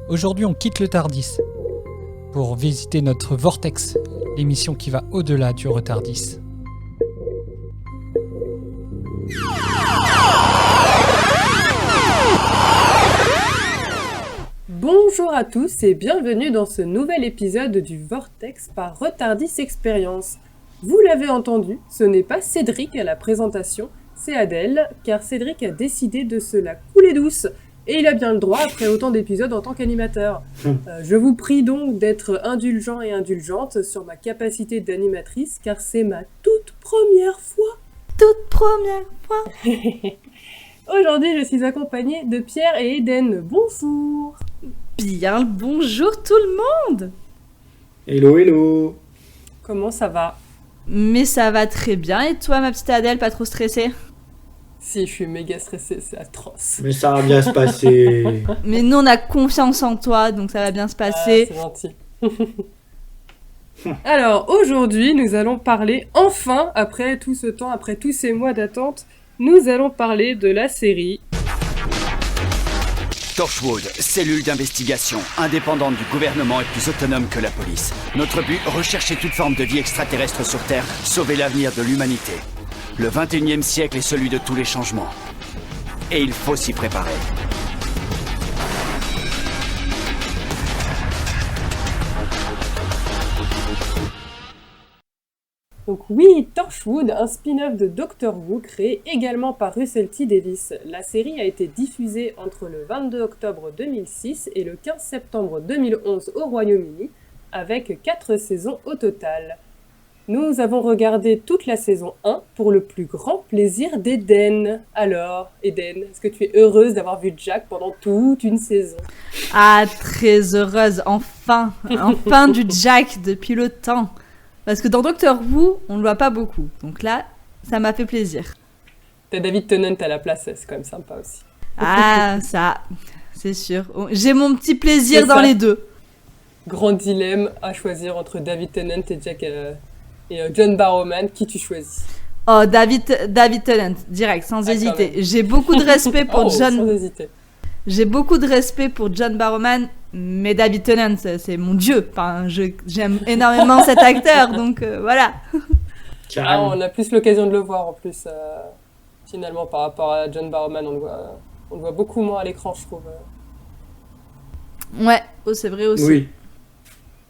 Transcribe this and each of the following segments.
Aujourd'hui, on quitte le Tardis pour visiter notre Vortex, l'émission qui va au-delà du retardis. Bonjour à tous et bienvenue dans ce nouvel épisode du Vortex par Retardis Experience. Vous l'avez entendu, ce n'est pas Cédric à la présentation, c'est Adèle, car Cédric a décidé de se la couler douce. Et il a bien le droit après autant d'épisodes en tant qu'animateur. Je vous prie donc d'être indulgent et indulgente sur ma capacité d'animatrice, car c'est ma toute première fois. Aujourd'hui, je suis accompagnée de Pierre et Eden. Bonjour. Bien le bonjour tout le monde. Hello, hello. Comment ça va ? Mais ça va très bien, et toi ma petite Adèle, pas trop stressée ? Si, je suis méga stressée, c'est atroce. Mais ça va bien se passer. Mais nous on a confiance en toi, donc ça va bien se passer. C'est gentil. Alors, aujourd'hui, nous allons parler, enfin, après tout ce temps, après tous ces mois d'attente, nous allons parler de la série Torchwood, cellule d'investigation, indépendante du gouvernement et plus autonome que la police. Notre but, rechercher toute forme de vie extraterrestre sur Terre, sauver l'avenir de l'humanité. Le 21e siècle est celui de tous les changements. Et il faut s'y préparer. Donc oui, Torchwood, un spin-off de Doctor Who créé également par Russell T Davies. La série a été diffusée entre le 22 octobre 2006 et le 15 septembre 2011 au Royaume-Uni, avec 4 saisons au total. Nous avons regardé toute la saison 1 pour le plus grand plaisir d'Eden. Alors, Eden, est-ce que tu es heureuse d'avoir vu Jack pendant toute une saison ? Ah, très heureuse, enfin du Jack depuis le temps. Parce que dans Doctor Who, on ne le voit pas beaucoup. Donc là, ça m'a fait plaisir. T'as David Tennant à la place, c'est quand même sympa aussi. Ah, ça, c'est sûr. J'ai mon petit plaisir dans les deux. Grand dilemme à choisir entre David Tennant et Jack et John Barrowman. Qui tu choisis ? Oh, David Tennant, direct, sans hésiter. J'ai beaucoup de respect pour John. Sans hésiter. J'ai beaucoup de respect pour John Barrowman, mais David Tennant, c'est mon dieu. Enfin, j'aime énormément cet acteur, donc voilà. On a plus l'occasion de le voir en plus, finalement, par rapport à John Barrowman. On le voit beaucoup moins à l'écran, je trouve. Ouais, c'est vrai aussi. Oui.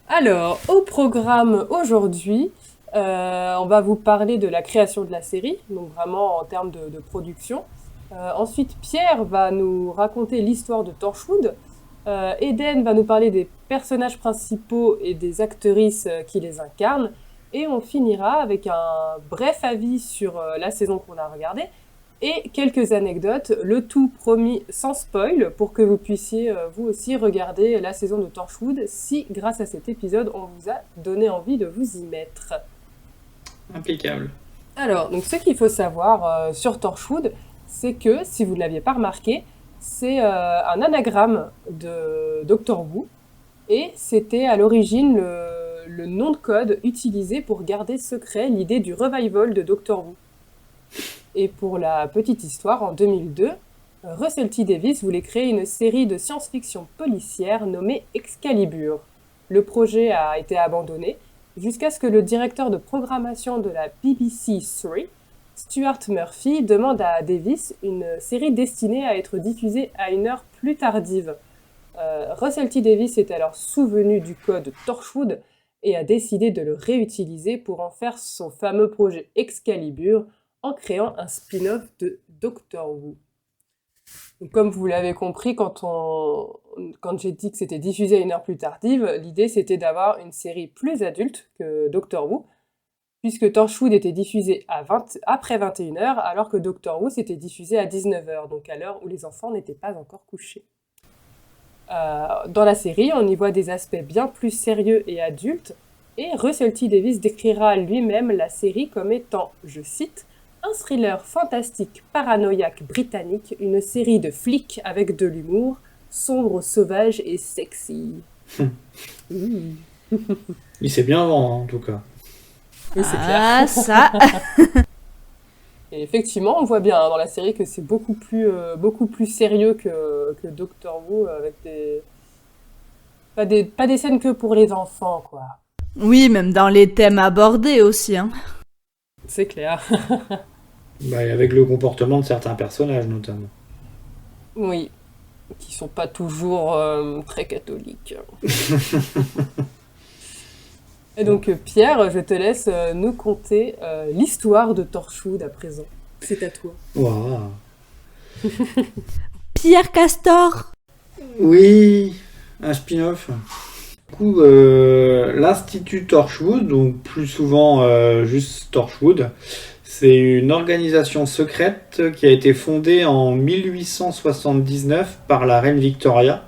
Alors, au programme aujourd'hui, on va vous parler de la création de la série, donc vraiment en termes de production. Ensuite, Pierre va nous raconter l'histoire de Torchwood. Eden va nous parler des personnages principaux et des actrices qui les incarnent. Et on finira avec un bref avis sur la saison qu'on a regardée et quelques anecdotes, le tout promis sans spoil, pour que vous puissiez vous aussi regarder la saison de Torchwood si, grâce à cet épisode, on vous a donné envie de vous y mettre. Impeccable. Alors, donc ce qu'il faut savoir sur Torchwood, c'est que, si vous ne l'aviez pas remarqué, c'est un anagramme de Doctor Who, et c'était à l'origine le nom de code utilisé pour garder secret l'idée du revival de Doctor Who. Et pour la petite histoire, en 2002, Russell T Davies voulait créer une série de science-fiction policière nommée Excalibur. Le projet a été abandonné, jusqu'à ce que le directeur de programmation de la BBC 3, Stuart Murphy, demande à Davies une série destinée à être diffusée à une heure plus tardive. Russell T Davies est alors souvenu du code Torchwood et a décidé de le réutiliser pour en faire son fameux projet Excalibur en créant un spin-off de Doctor Who. Donc, comme vous l'avez compris, quand j'ai dit que c'était diffusé à une heure plus tardive, l'idée c'était d'avoir une série plus adulte que Doctor Who, puisque Torchwood était diffusé après 21h, alors que Doctor Who s'était diffusé à 19h, donc à l'heure où les enfants n'étaient pas encore couchés. Dans la série, on y voit des aspects bien plus sérieux et adultes, et Russell T Davies décrira lui-même la série comme étant, je cite, un thriller fantastique paranoïaque britannique, une série de flics avec de l'humour, sombre, sauvage et sexy. Il s'est bien vend, en tout cas. Oui, c'est clair. Ah, ça. Et effectivement, on voit bien dans la série que c'est beaucoup plus sérieux que Doctor Who, avec Pas des scènes que pour les enfants, quoi. Oui, même dans les thèmes abordés aussi. Hein. C'est clair. Bah, et avec le comportement de certains personnages, notamment. Oui. Qui sont pas toujours très catholiques. Et donc, Pierre, je te laisse nous conter l'histoire de Torchwood à présent. C'est à toi. Waouh. Pierre Castor. Oui, un spin-off. Du coup, l'Institut Torchwood, donc plus souvent juste Torchwood, c'est une organisation secrète qui a été fondée en 1879 par la reine Victoria.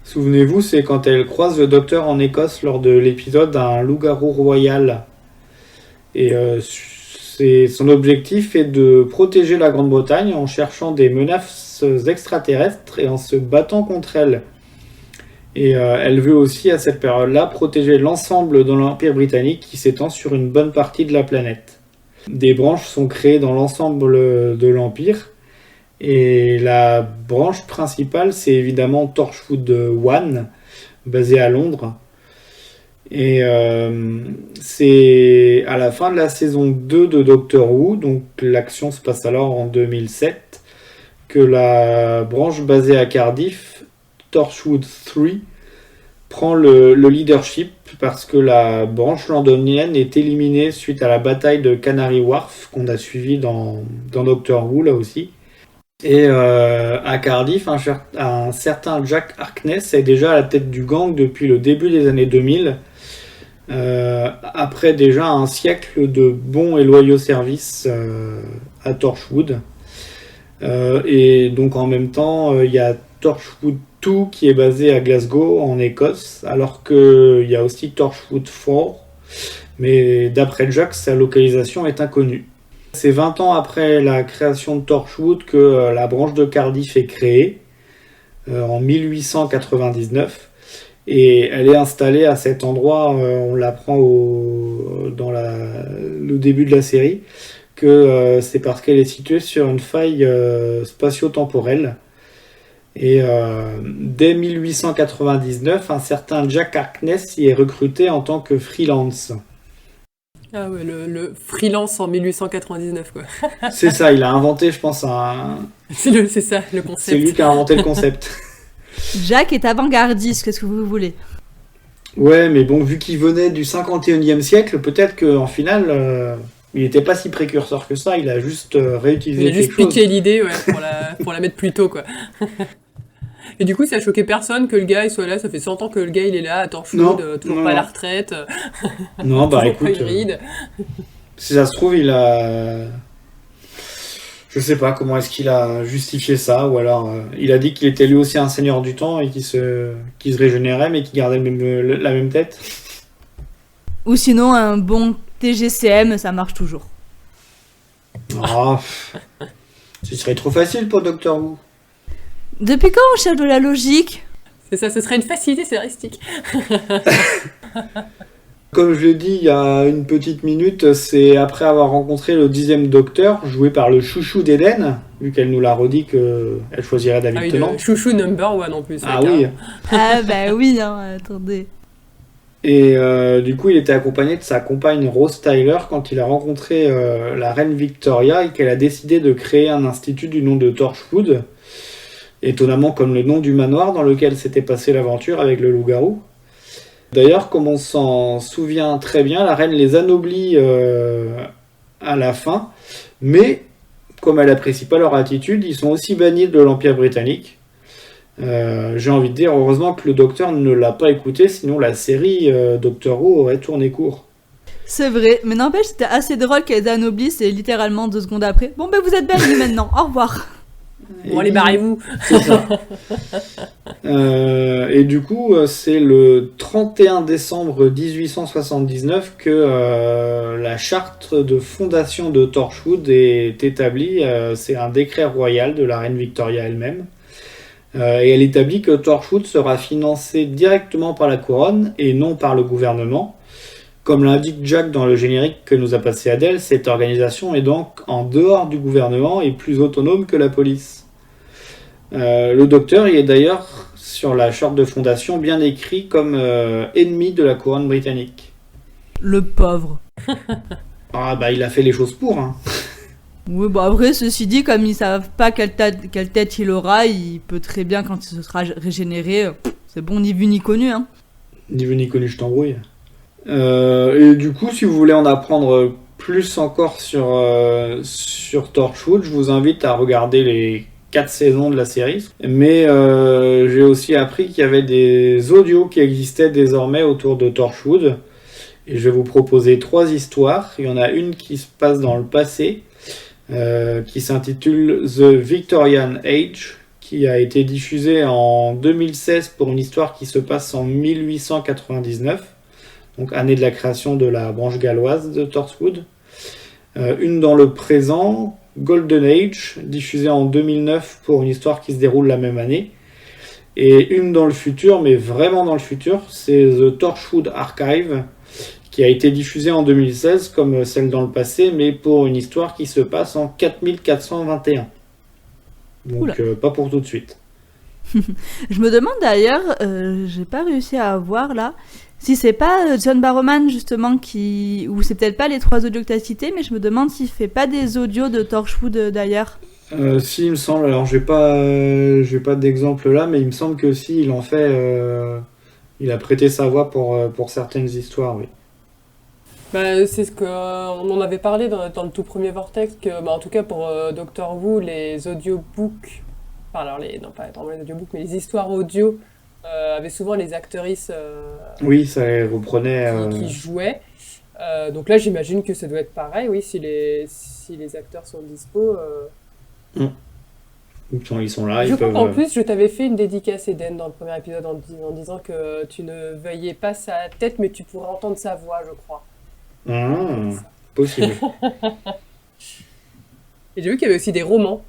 Souvenez-vous, c'est quand elle croise le docteur en Écosse lors de l'épisode Un loup-garou royal. Et son objectif est de protéger la Grande-Bretagne en cherchant des menaces extraterrestres et en se battant contre elles. Et elle veut aussi, à cette période-là, protéger l'ensemble de l'Empire britannique qui s'étend sur une bonne partie de la planète. Des branches sont créées dans l'ensemble de l'Empire. Et la branche principale, c'est évidemment Torchwood One, basée à Londres. Et c'est à la fin de la saison 2 de Doctor Who, donc l'action se passe alors en 2007, que la branche basée à Cardiff, Torchwood 3, prend le leadership parce que la branche londonienne est éliminée suite à la bataille de Canary Wharf qu'on a suivi dans Doctor Who là aussi. Et à Cardiff, un certain Jack Harkness est déjà à la tête du gang depuis le début des années 2000, après déjà un siècle de bons et loyaux services à Torchwood. Et donc en même temps, il y a Torchwood 2 qui est basé à Glasgow en Écosse, alors qu'il y a aussi Torchwood 4, mais d'après Jack, sa localisation est inconnue. C'est 20 ans après la création de Torchwood que la branche de Cardiff est créée, en 1899, et elle est installée à cet endroit, on l'apprend dans le début de la série, que c'est parce qu'elle est située sur une faille spatio-temporelle. Et dès 1899, un certain Jack Harkness y est recruté en tant que freelance. Ah ouais, le freelance en 1899, quoi. C'est ça, il a inventé, je pense, C'est ça, le concept. C'est lui qui a inventé le concept. Jack est avant-gardiste, qu'est-ce que vous voulez? Ouais, mais bon, vu qu'il venait du 51e siècle, peut-être qu'en final, il n'était pas si précurseur que ça, il a juste réutilisé quelque chose. Il a juste piqué l'idée, ouais, pour la mettre plus tôt, quoi. Et du coup, ça a choqué personne que le gars il soit là. Ça fait 100 ans que le gars il est là à Torchwood, toujours pas à la retraite. Non, bah toujours écoute, pas une ride. Si ça se trouve, il a... Je sais pas comment est-ce qu'il a justifié ça, ou alors il a dit qu'il était lui aussi un seigneur du temps et qu'il se régénérait mais qu'il gardait la même tête. Ou sinon, un bon TGCM, ça marche toujours. Oh, ce serait trop facile pour Doctor Who. Depuis quand on cherche de la logique? C'est ça, ce serait une facilité scénaristique. Comme je l'ai dit il y a une petite minute, c'est après avoir rencontré le 10e Docteur, joué par le chouchou d'Eden, vu qu'elle nous l'a redit qu'elle choisirait David Tennant. Le chouchou number one en plus. Ah oui. Ah bah oui, hein, attendez. Et du coup, il était accompagné de sa compagne Rose Tyler quand il a rencontré la reine Victoria et qu'elle a décidé de créer un institut du nom de Torchwood, étonnamment comme le nom du manoir dans lequel s'était passée l'aventure avec le loup-garou. D'ailleurs, comme on s'en souvient très bien, la reine les anoblit à la fin, mais comme elle n'apprécie pas leur attitude, ils sont aussi bannis de l'Empire britannique. J'ai envie de dire, heureusement que le docteur ne l'a pas écouté, sinon la série Doctor Who aurait tourné court. C'est vrai, mais n'empêche, c'était assez drôle qu'elle les anoblisse et littéralement 2 secondes après. Bon, ben vous êtes bannis maintenant, au revoir. Bon, allez, barrez-vous. C'est ça. Et du coup, c'est le 31 décembre 1879 que la charte de fondation de Torchwood est établie. C'est un décret royal de la reine Victoria elle-même. Et elle établit que Torchwood sera financé directement par la couronne et non par le gouvernement. Comme l'indique Jack dans le générique que nous a passé Adèle, cette organisation est donc en dehors du gouvernement et plus autonome que la police. Le docteur y est d'ailleurs sur la charte de fondation, bien écrit comme ennemi de la couronne britannique. Le pauvre. Ah bah il a fait les choses pour, hein. Oui, bah après, ceci dit, comme ils savent pas quelle tête il aura, il peut très bien, quand il se sera régénéré, c'est bon, ni vu ni connu, hein. Ni vu ni connu, je t'embrouille. Et du coup, si vous voulez en apprendre plus encore sur Torchwood, je vous invite à regarder les 4 saisons de la série. Mais j'ai aussi appris qu'il y avait des audios qui existaient désormais autour de Torchwood. Et je vais vous proposer 3 histoires. Il y en a une qui se passe dans le passé, qui s'intitule The Victorian Age, qui a été diffusée en 2016 pour une histoire qui se passe en 1899, donc année de la création de la branche galloise de Torchwood. Une dans le présent, Golden Age, diffusée en 2009 pour une histoire qui se déroule la même année. Et une dans le futur, mais vraiment dans le futur, c'est The Torchwood Archive, qui a été diffusée en 2016 comme celle dans le passé, mais pour une histoire qui se passe en 4421. Donc pas pour tout de suite. Je me demande d'ailleurs, j'ai pas réussi à voir là, si c'est pas John Barrowman justement qui... Ou c'est peut-être pas les 3 audios que t'as cités, mais je me demande s'il fait pas des audios de Torchwood d'ailleurs. Si, il me semble, alors j'ai pas d'exemple là, mais il me semble que si, il en fait... il a prêté sa voix pour certaines histoires, oui. Bah, c'est ce qu'on en avait parlé dans le tout premier Vortex, que, bah, en tout cas pour Doctor Who, les audiobooks, enfin alors non pas vraiment les audiobooks, mais les histoires audio avaient souvent les actrices oui, ça les reprenait. qui jouaient. Donc là, j'imagine que ça doit être pareil, oui, si les acteurs sont dispo. Quand ils sont là, Je ils crois peuvent... qu'en plus, je t'avais fait une dédicace, Eden, dans le premier épisode, en disant que tu ne veillais pas sa tête, mais tu pourrais entendre sa voix, je crois. Possible. Et j'ai vu qu'il y avait aussi des romans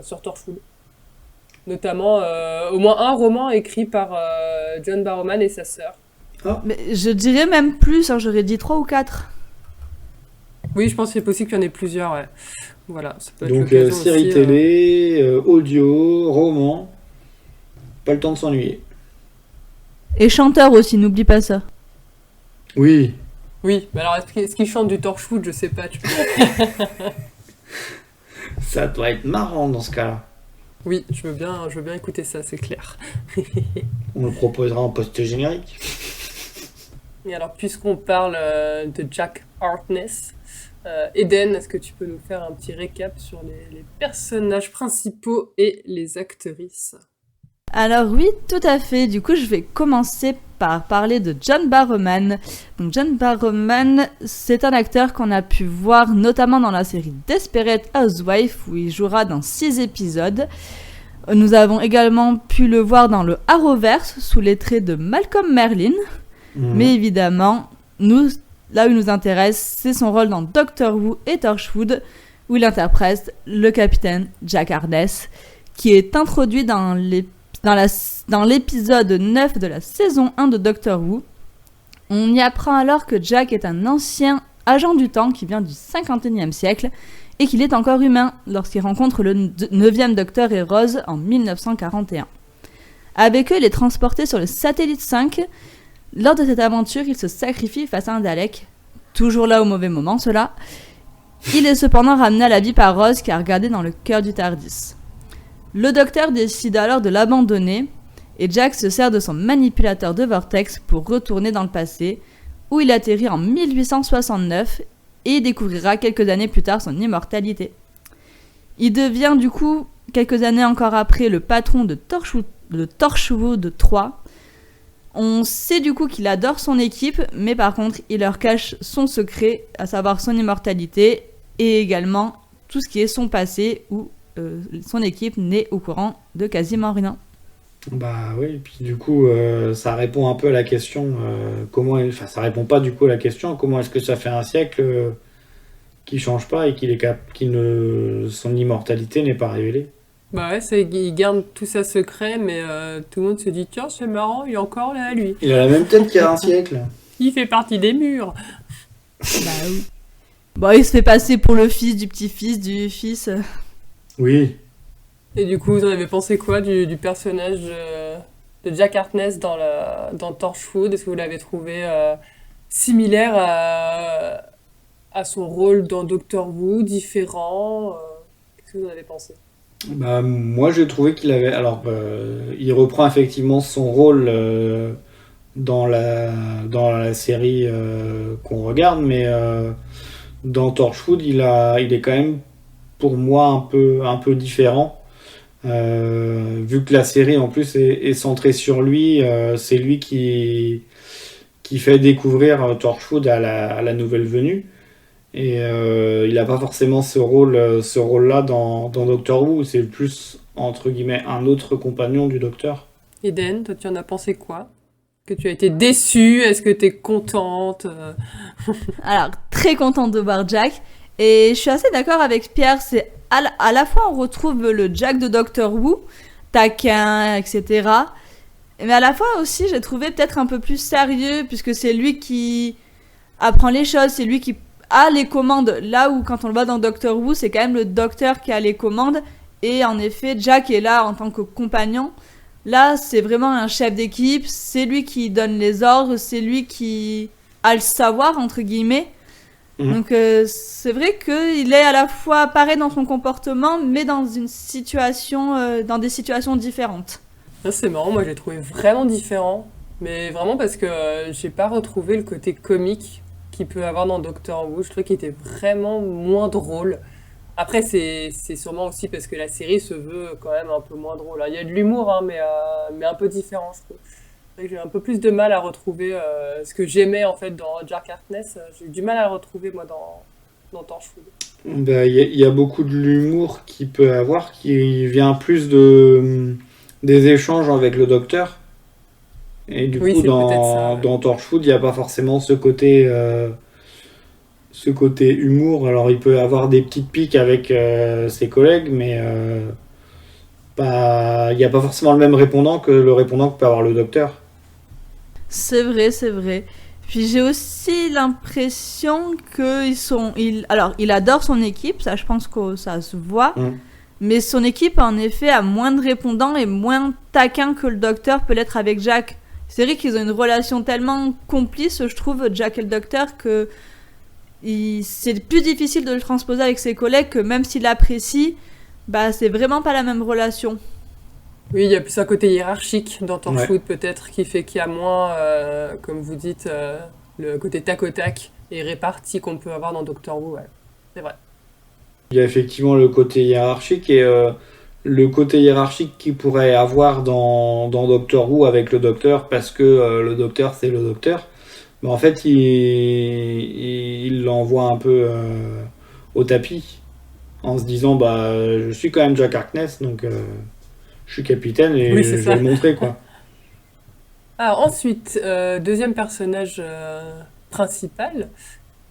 sur Torchwood. Notamment, au moins un roman écrit par John Barrowman et sa sœur. Mais je dirais même plus, hein, j'aurais dit 3 ou 4. Oui, je pense que c'est possible qu'il y en ait plusieurs, ouais. Voilà, ça peut être Donc l'occasion série aussi, télé, audio, roman. Pas le temps de s'ennuyer. Et chanteur aussi, n'oublie pas ça. Oui. Oui, mais alors est-ce qu'il chante du Torchwood, je sais pas. Ça doit être marrant dans ce cas-là. Oui, je veux bien écouter ça, c'est clair. On le proposera en post-générique. Et alors, puisqu'on parle de Jack Harkness, Eden, est-ce que tu peux nous faire un petit récap sur les personnages principaux et les actrices ? Alors oui, tout à fait. Du coup, je vais commencer par parler de John Barrowman. Donc John Barrowman, c'est un acteur qu'on a pu voir notamment dans la série Desperate Housewives, où il jouera dans 6 épisodes. Nous avons également pu le voir dans le Arrowverse, sous les traits de Malcolm Merlyn. Mais évidemment, là où il nous intéresse, c'est son rôle dans Doctor Who et Torchwood, où il interprète le capitaine Jack Harkness, qui est introduit dans l'épisode 9 de la saison 1 de Doctor Who. On y apprend alors que Jack est un ancien agent du temps qui vient du 51e siècle et qu'il est encore humain lorsqu'il rencontre le 9e Docteur et Rose en 1941. Avec eux, il est transporté sur le satellite 5. Lors de cette aventure, il se sacrifie face à un Dalek. Toujours là au mauvais moment, cela. Il est cependant ramené à la vie par Rose qui a regardé dans le cœur du TARDIS. Le docteur décide alors de l'abandonner et Jack se sert de son manipulateur de vortex pour retourner dans le passé, où il atterrit en 1869 et découvrira quelques années plus tard son immortalité. Il devient du coup, quelques années encore après, le patron de Torchwood 3. On sait du coup qu'il adore son équipe, mais par contre, il leur cache son secret, à savoir son immortalité et également tout ce qui est son passé, où son équipe n'est au courant de quasiment rien. Bah oui, et puis du coup, ça répond un peu à la question ça répond pas du coup à la question comment est-ce que ça fait un siècle qu'il change pas et son immortalité n'est pas révélée. Bah ouais, il garde tout ça secret, mais tout le monde se dit tiens, c'est marrant, il est encore là, lui. Il a la même tête qu'il y a un siècle. Il fait partie des murs. Bah oui. Bon, il se fait passer pour le fils du petit-fils du fils. Oui. Et du coup, vous en avez pensé quoi du personnage de Jack Harkness dans Torchwood? Est-ce que vous l'avez trouvé similaire à son rôle dans Doctor Who, différent? Qu'est-ce que vous en avez pensé? Bah, moi, j'ai trouvé qu'il avait. Alors, il reprend effectivement son rôle dans la série qu'on regarde, mais dans Torchwood, il est quand même, pour moi, un peu différent. Vu que la série, en plus, est centrée sur lui, c'est lui qui fait découvrir Torchwood à la nouvelle venue. Et il n'a pas forcément ce rôle-là dans Doctor Who. C'est plus, entre guillemets, un autre compagnon du Docteur. Eden, toi, tu en as pensé quoi? Que tu as été déçue? Est-ce que tu es contente? Alors, très contente de voir Jack. Et je suis assez d'accord avec Pierre. C'est à la fois, on retrouve le Jack de Doctor Who, taquin, etc. Mais à la fois aussi, j'ai trouvé peut-être un peu plus sérieux, puisque c'est lui qui apprend les choses, c'est lui qui a les commandes. Là où, quand on le voit dans Doctor Who, c'est quand même le docteur qui a les commandes. Et en effet, Jack est là en tant que compagnon. Là, c'est vraiment un chef d'équipe. C'est lui qui donne les ordres. C'est lui qui a le savoir, entre guillemets. Donc, c'est vrai qu'il est à la fois pareil dans son comportement, mais dans des situations différentes. Ça, c'est marrant, moi, je l'ai trouvé vraiment différent. Mais vraiment parce que j'ai pas retrouvé le côté comique qu'il peut avoir dans Doctor Who. Je trouvais qu'il était vraiment moins drôle. Après, c'est sûrement aussi parce que la série se veut quand même un peu moins drôle. Il y a de l'humour, hein, mais un peu différent, je trouve. C'est vrai que j'ai un peu plus de mal à retrouver ce que j'aimais en fait dans Jack Harkness. J'ai eu du mal à le retrouver, moi, dans Torchwood. Bah, y a beaucoup de l'humour qu'il peut avoir qui vient plus des échanges avec le Docteur. Et du Oui, coup, c'est peut-être ça, ouais. dans Torchwood, il n'y a pas forcément ce côté humour. Alors, il peut avoir des petites piques avec ses collègues, mais il n'y a pas forcément le même répondant que le répondant que peut avoir le Docteur. C'est vrai, c'est vrai. Puis j'ai aussi l'impression alors, il adore son équipe, ça je pense que ça se voit. Mais son équipe, en effet, a moins de répondants et moins taquin que le Docteur peut l'être avec Jack. C'est vrai qu'ils ont une relation tellement complice, je trouve, Jack et le Docteur, que c'est plus difficile de le transposer avec ses collègues, que même s'il l'apprécie, bah c'est vraiment pas la même relation. Oui, il y a plus un côté hiérarchique dans Torchwood, peut-être, qui fait qu'il y a moins, comme vous dites, le côté tac au tac et réparti qu'on peut avoir dans Doctor Who. Ouais. C'est vrai. Il y a effectivement le côté hiérarchique et le côté hiérarchique qu'il pourrait avoir dans Doctor Who avec le Docteur, parce que le Docteur, c'est le Docteur. Mais en fait, il l'envoie un peu au tapis en se disant bah je suis quand même Jack Harkness, donc je suis capitaine et Oui, je c'est vais ça. le montrer, quoi. Alors ensuite, deuxième personnage principal,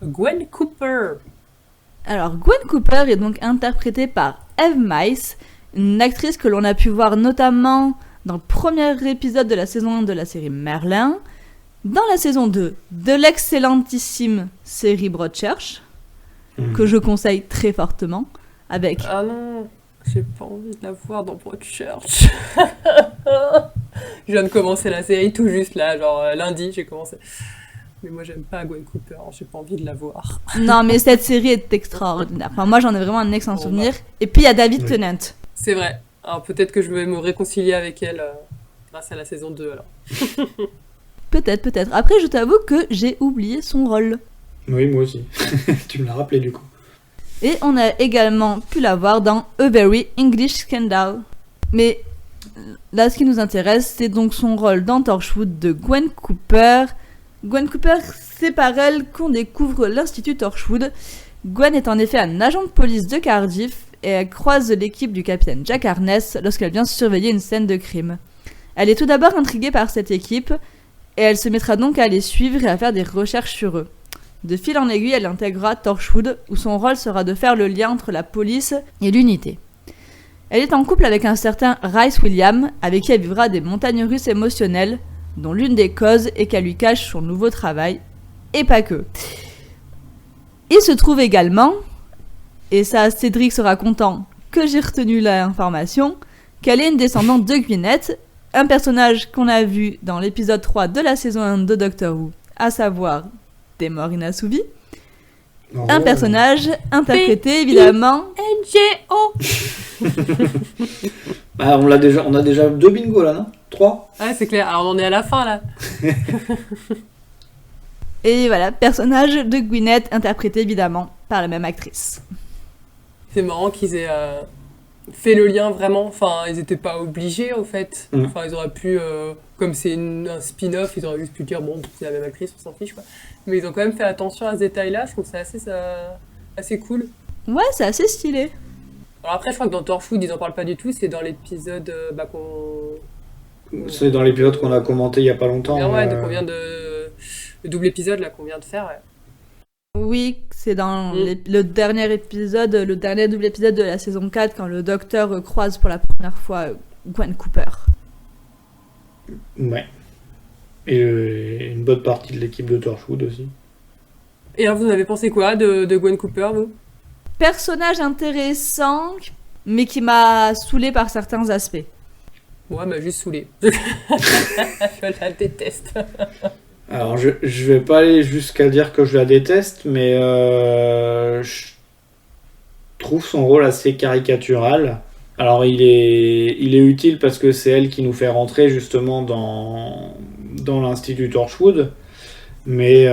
Gwen Cooper. Alors, Gwen Cooper est donc interprétée par Eve Mice, une actrice que l'on a pu voir notamment dans le premier épisode de la saison 1 de la série Merlin, dans la saison 2 de l'excellentissime série Broadchurch, que je conseille très fortement, avec... Ah non, j'ai pas envie de la voir dans Broadchurch. Je viens de commencer la série tout juste là, genre lundi j'ai commencé. Mais moi j'aime pas Gwen Cooper, j'ai pas envie de la voir. Non, mais cette série est extraordinaire. Enfin, moi j'en ai vraiment un excellent Bon, souvenir. Et puis il y a David Tennant. C'est vrai. Alors peut-être que je vais me réconcilier avec elle grâce à la saison 2 alors. Peut-être, peut-être. Après, je t'avoue que j'ai oublié son rôle. Oui, moi aussi. Tu me l'as rappelé, du coup. Et on a également pu la voir dans A Very English Scandal. Mais là, ce qui nous intéresse, c'est donc son rôle dans Torchwood de Gwen Cooper. Gwen Cooper, c'est par elle qu'on découvre l'Institut Torchwood. Gwen est en effet un agent de police de Cardiff et elle croise l'équipe du capitaine Jack Harkness lorsqu'elle vient surveiller une scène de crime. Elle est tout d'abord intriguée par cette équipe et elle se mettra donc à les suivre et à faire des recherches sur eux. De fil en aiguille, elle intégrera Torchwood, où son rôle sera de faire le lien entre la police et l'unité. Elle est en couple avec un certain Rhys Williams, avec qui elle vivra des montagnes russes émotionnelles, dont l'une des causes est qu'elle lui cache son nouveau travail, et pas que. Il se trouve également, et ça Cédric sera content que j'ai retenu l'information, qu'elle est une descendante de Gwyneth, un personnage qu'on a vu dans l'épisode 3 de la saison 1 de Doctor Who, à savoir des morts inassouvis. Oh. Un personnage interprété évidemment NGO. Bah, on a déjà 2 bingos là, non 3. Ouais, c'est clair. Alors on en est à la fin là. et voilà, personnage de Gwyneth interprété évidemment par la même actrice. C'est marrant qu'ils aient fait le lien vraiment. Enfin, ils étaient pas obligés en fait. Enfin, ils auraient pu, comme c'est un spin-off, ils auraient juste pu dire bon, c'est la même actrice, on s'en fiche quoi. Mais ils ont quand même fait attention à ce détail-là. Je trouve que c'est assez cool. Ouais, c'est assez stylé. Alors après, je crois que dans Torchwood, ils en parlent pas du tout. C'est dans l'épisode C'est dans l'épisode qu'on a commenté il y a pas longtemps. Le double épisode là qu'on vient de faire. Ouais. Oui, c'est dans le dernier épisode, le dernier double épisode de la saison 4, quand le docteur croise pour la première fois Gwen Cooper. Ouais. Et une bonne partie de l'équipe de Torchwood aussi. Et alors, vous en avez pensé quoi de Gwen Cooper, vous ? Personnage intéressant, mais qui m'a saoulé par certains aspects. Moi, elle m'a juste saoulé. Je la déteste. Alors, je vais pas aller jusqu'à dire que je la déteste, mais je trouve son rôle assez caricatural. Alors, il est utile parce que c'est elle qui nous fait rentrer justement dans l'Institut Torchwood, mais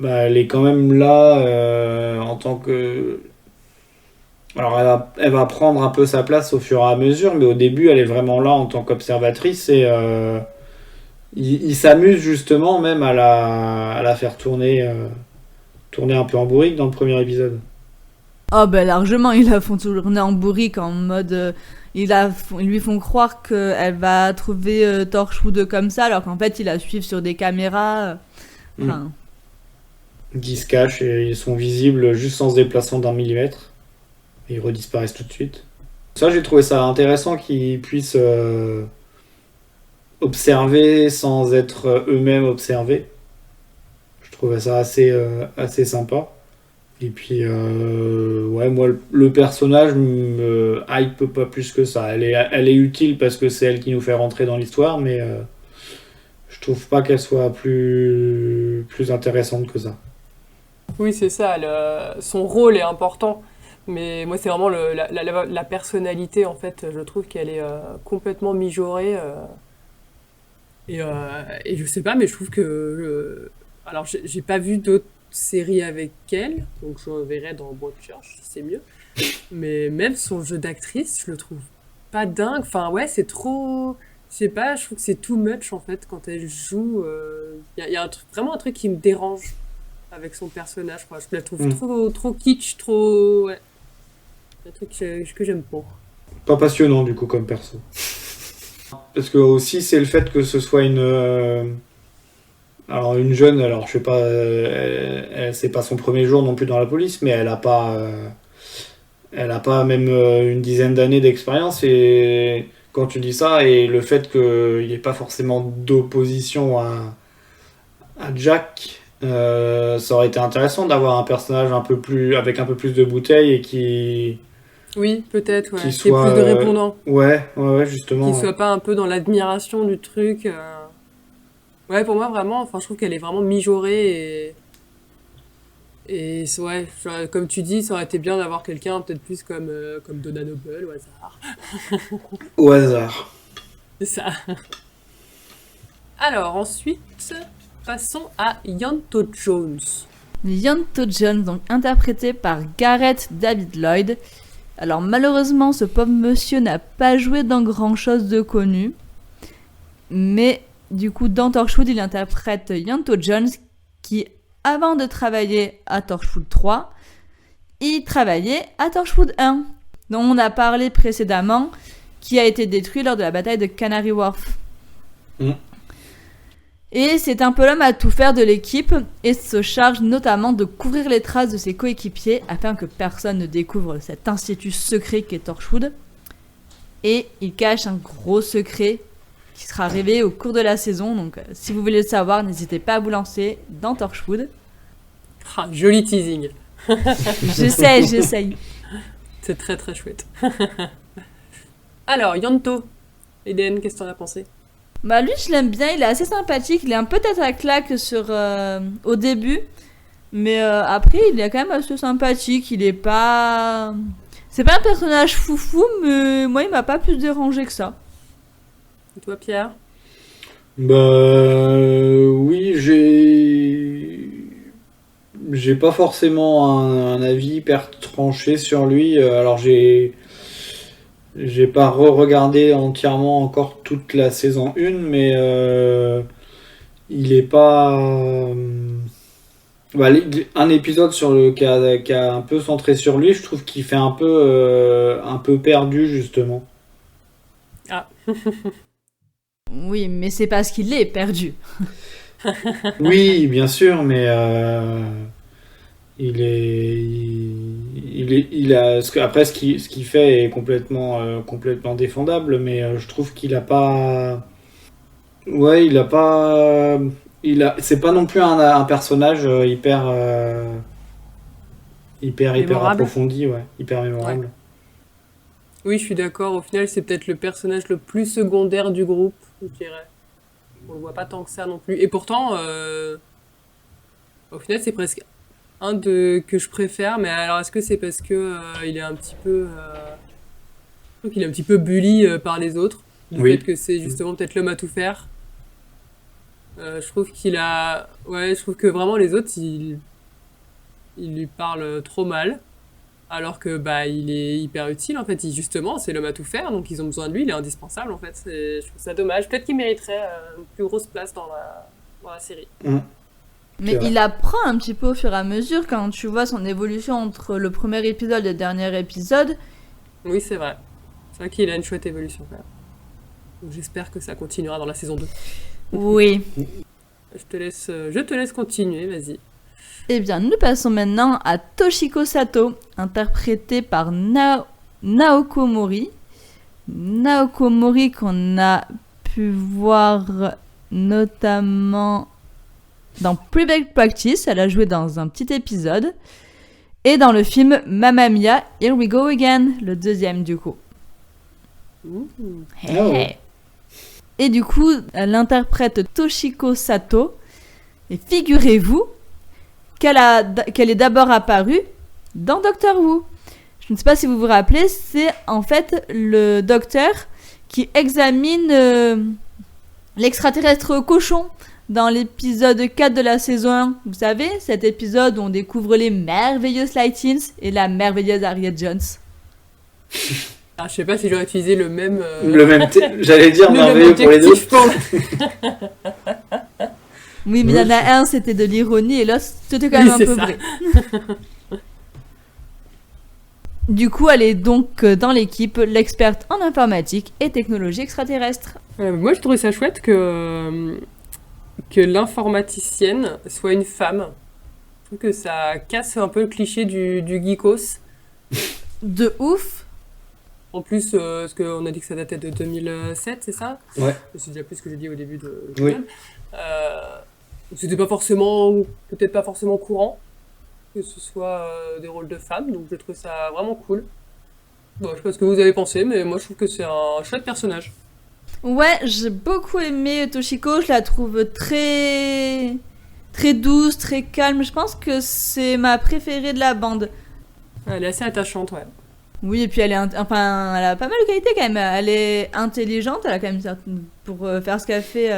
elle est quand même là en tant que... Alors, elle va prendre un peu sa place au fur et à mesure, mais au début, elle est vraiment là en tant qu'observatrice et... Il s'amuse justement même à la faire tourner un peu en bourrique dans le premier épisode. Oh ben largement, ils la font tourner en bourrique en mode... Ils lui font croire qu'elle va trouver Torchwood comme ça, alors qu'en fait, ils la suivent sur des caméras. Enfin... Ils se cachent et ils sont visibles juste en se déplaçant d'1 millimètre. Et ils redisparaissent tout de suite. Ça, j'ai trouvé ça intéressant qu'ils puissent... observer sans être eux-mêmes observés. Je trouvais ça assez sympa. Et puis, ouais, moi, le personnage me hype pas plus que ça. Elle est utile parce que c'est elle qui nous fait rentrer dans l'histoire, mais je trouve pas qu'elle soit plus intéressante que ça. Oui, c'est ça. Son rôle est important. Mais moi, c'est vraiment la personnalité, en fait. Je trouve qu'elle est complètement mijaurée. Et je sais pas, mais je trouve que... Alors, j'ai pas vu d'autres séries avec elle, donc je verrai dans Broadchurch, c'est mieux. Mais même son jeu d'actrice, je le trouve pas dingue. Enfin, ouais, c'est trop... Je sais pas, je trouve que c'est too much, en fait, quand elle joue. Y a vraiment un truc qui me dérange avec son personnage, quoi. Je la trouve trop kitsch, trop... Ouais. Un truc que j'aime pas. Pas passionnant, du coup, comme perso. Parce que aussi c'est le fait que ce soit une jeune, alors je sais pas, c'est pas son premier jour non plus dans la police, mais elle a pas même une dizaine d'années d'expérience, et quand tu dis ça et le fait qu'il n'y ait pas forcément d'opposition à Jack, ça aurait été intéressant d'avoir un personnage avec un peu plus de bouteilles et qui... Oui, peut-être, ouais. Qui Qu'il y ait plus de répondants. Ouais, justement. Qu'il soit pas un peu dans l'admiration du truc. Ouais, pour moi, vraiment, enfin, je trouve qu'elle est vraiment mijaurée et ouais, comme tu dis, ça aurait été bien d'avoir quelqu'un peut-être plus comme Donna Noble, au hasard. Au hasard. C'est ça. Alors, ensuite, passons à Ianto Jones. Ianto Jones, donc interprété par Gareth David Lloyd. Alors malheureusement, ce pauvre monsieur n'a pas joué dans grand-chose de connu. Mais du coup, dans Torchwood, il interprète Ianto Jones qui, avant de travailler à Torchwood 3, il travaillait à Torchwood 1, dont on a parlé précédemment, qui a été détruit lors de la bataille de Canary Wharf. Et c'est un peu l'homme à tout faire de l'équipe et se charge notamment de couvrir les traces de ses coéquipiers afin que personne ne découvre cet institut secret qu'est Torchwood. Et il cache un gros secret qui sera révélé au cours de la saison, donc si vous voulez le savoir, n'hésitez pas à vous lancer dans Torchwood. Ah, joli teasing. J'essaye. C'est très très chouette. Alors, Ianto, Eden, qu'est-ce que t'en as pensé? Bah lui, je l'aime bien, il est assez sympathique, il est un peu tête à claque au début, mais après, il est quand même assez sympathique, il est pas... C'est pas un personnage foufou, mais moi, il m'a pas plus dérangé que ça. Et toi, Pierre? Oui, j'ai pas forcément un avis hyper tranché sur lui. Alors j'ai pas re-regardé entièrement encore toute la saison 1, mais il est pas bah, un épisode qui a un peu centré sur lui, je trouve qu'il fait un peu perdu justement. Ah, Oui, mais c'est parce qu'il est perdu. Oui, bien sûr, mais il a après ce qu'il fait est complètement défendable, mais je trouve qu'il a pas, ouais, il a pas, c'est pas non plus un personnage hyper mémorable. approfondi, ouais, hyper mémorable. Oui, je suis d'accord. Au final, c'est peut-être le personnage le plus secondaire du groupe, je dirais. On le voit pas tant que ça non plus. Et pourtant, au final, c'est presque que je préfère. Mais alors, est-ce que c'est parce que il est un petit peu, je trouve qu'il est un petit peu bully par les autres, du Oui. fait que c'est justement peut-être l'homme à tout faire. Je trouve je trouve que vraiment les autres, ils lui parlent trop mal. Alors que bah il est hyper utile en fait, justement c'est l'homme à tout faire donc ils ont besoin de lui, il est indispensable en fait. Je trouve ça dommage, peut-être qu'il mériterait une plus grosse place dans la série. Mais C'est vrai. il apprend un petit peu au fur et à mesure quand tu vois son évolution entre le premier épisode et le dernier épisode. Oui c'est vrai qu'il a une chouette évolution quand même. Donc, j'espère que ça continuera dans la saison 2. Oui. Je te laisse continuer, vas-y. Eh bien, nous passons maintenant à Toshiko Sato, interprété par Naoko Mori. Naoko Mori qu'on a pu voir notamment dans Private Practice, elle a joué dans un petit épisode, et dans le film Mamma Mia, Here We Go Again, le deuxième du coup. Hey, Ah ouais. hey. Et du coup, elle interprète Toshiko Sato, et figurez-vous qu'elle est d'abord apparue dans Doctor Who. Je ne sais pas si vous vous rappelez, c'est en fait le docteur qui examine l'extraterrestre cochon dans l'épisode 4 de la saison 1. Vous savez, cet épisode où on découvre les merveilleux Slightins et la merveilleuse Harriet Jones. Ah, je sais pas si j'aurais utilisé le même J'allais dire le même merveilleux pour les deux. objectif pour Oui, mais il y en a un, c'était de l'ironie, et l'autre, c'était quand même Oui, un c'est peu ça. vrai. Du coup, elle est donc dans l'équipe, l'experte en informatique et technologie extraterrestre. Moi, je trouvais ça chouette que l'informaticienne soit une femme. Je trouve que ça casse un peu le cliché du geekos. De ouf. En plus, parce qu'on a dit que ça datait de 2007, c'est ça? Ouais. C'est déjà plus ce que j'ai dit au début de Oui. l'épisode. C'était peut-être pas forcément courant que ce soit des rôles de femmes, donc je trouve ça vraiment cool. Bon, je sais pas ce que vous avez pensé, mais moi je trouve que c'est un chouette personnage. Ouais, j'ai beaucoup aimé Toshiko, je la trouve très très douce, très calme. Je pense que c'est ma préférée de la bande. Elle est assez attachante, ouais. Oui, et puis elle a pas mal de qualités quand même. Elle est intelligente, elle a quand même pour faire ce qu'elle fait,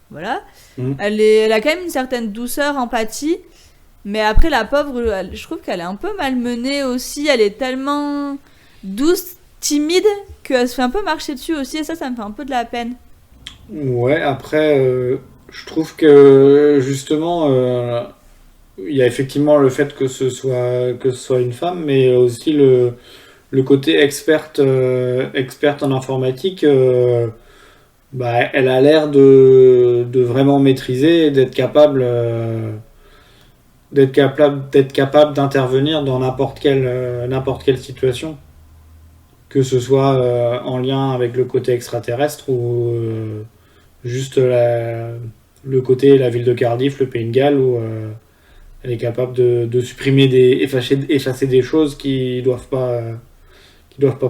voilà. Mhm. Elle a quand même une certaine douceur, empathie. Mais après, la pauvre, je trouve qu'elle est un peu malmenée aussi. Elle est tellement douce, timide, qu'elle se fait un peu marcher dessus aussi. Et ça me fait un peu de la peine. Ouais, après, je trouve que justement, il y a effectivement le fait que ce soit une femme, mais aussi le côté experte en informatique. Bah, elle a l'air de vraiment maîtriser et d'être capable d'intervenir dans n'importe quelle situation, que ce soit en lien avec le côté extraterrestre ou juste le côté la ville de Cardiff, le Pays de Galles, où elle est capable de supprimer effacer des choses qui doivent pas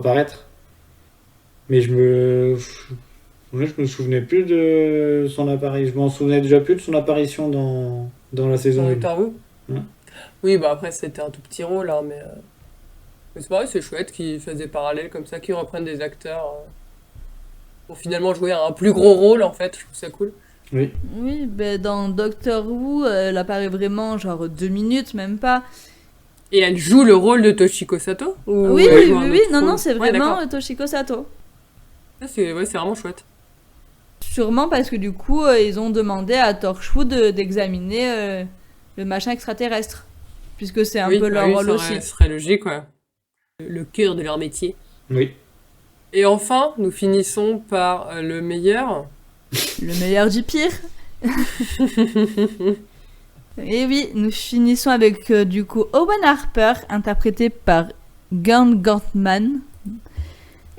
paraître. Mais Ouais, je me souvenais plus de son apparition. Je m'en souvenais déjà plus de son apparition dans la saison Dans 1. Doctor Who. Ouais. Oui, bah après, c'était un tout petit rôle, hein, mais c'est pareil, c'est chouette qu'ils fassent des parallèles comme ça, qu'ils reprennent des acteurs pour finalement jouer un plus gros rôle, en fait. Je trouve ça cool. Oui. Oui, ben dans Doctor Who, elle apparaît vraiment genre 2 minutes, même pas. Et elle joue le rôle de Toshiko Sato ou Oui, elle oui, joue un oui, autre oui, non, rôle non, c'est Ouais, vraiment d'accord. Toshiko Sato. Ça, c'est vraiment chouette. Sûrement parce que du coup, ils ont demandé à Torchwood d'examiner le machin extraterrestre. Puisque c'est un Oui, peu bah leur oui, rôle ça aussi. serait logique, quoi. Le cœur de leur métier. Oui. Et enfin, nous finissons par le meilleur. Le meilleur du pire. Et oui, nous finissons avec du coup Owen Harper, interprété par Gunn Gantman.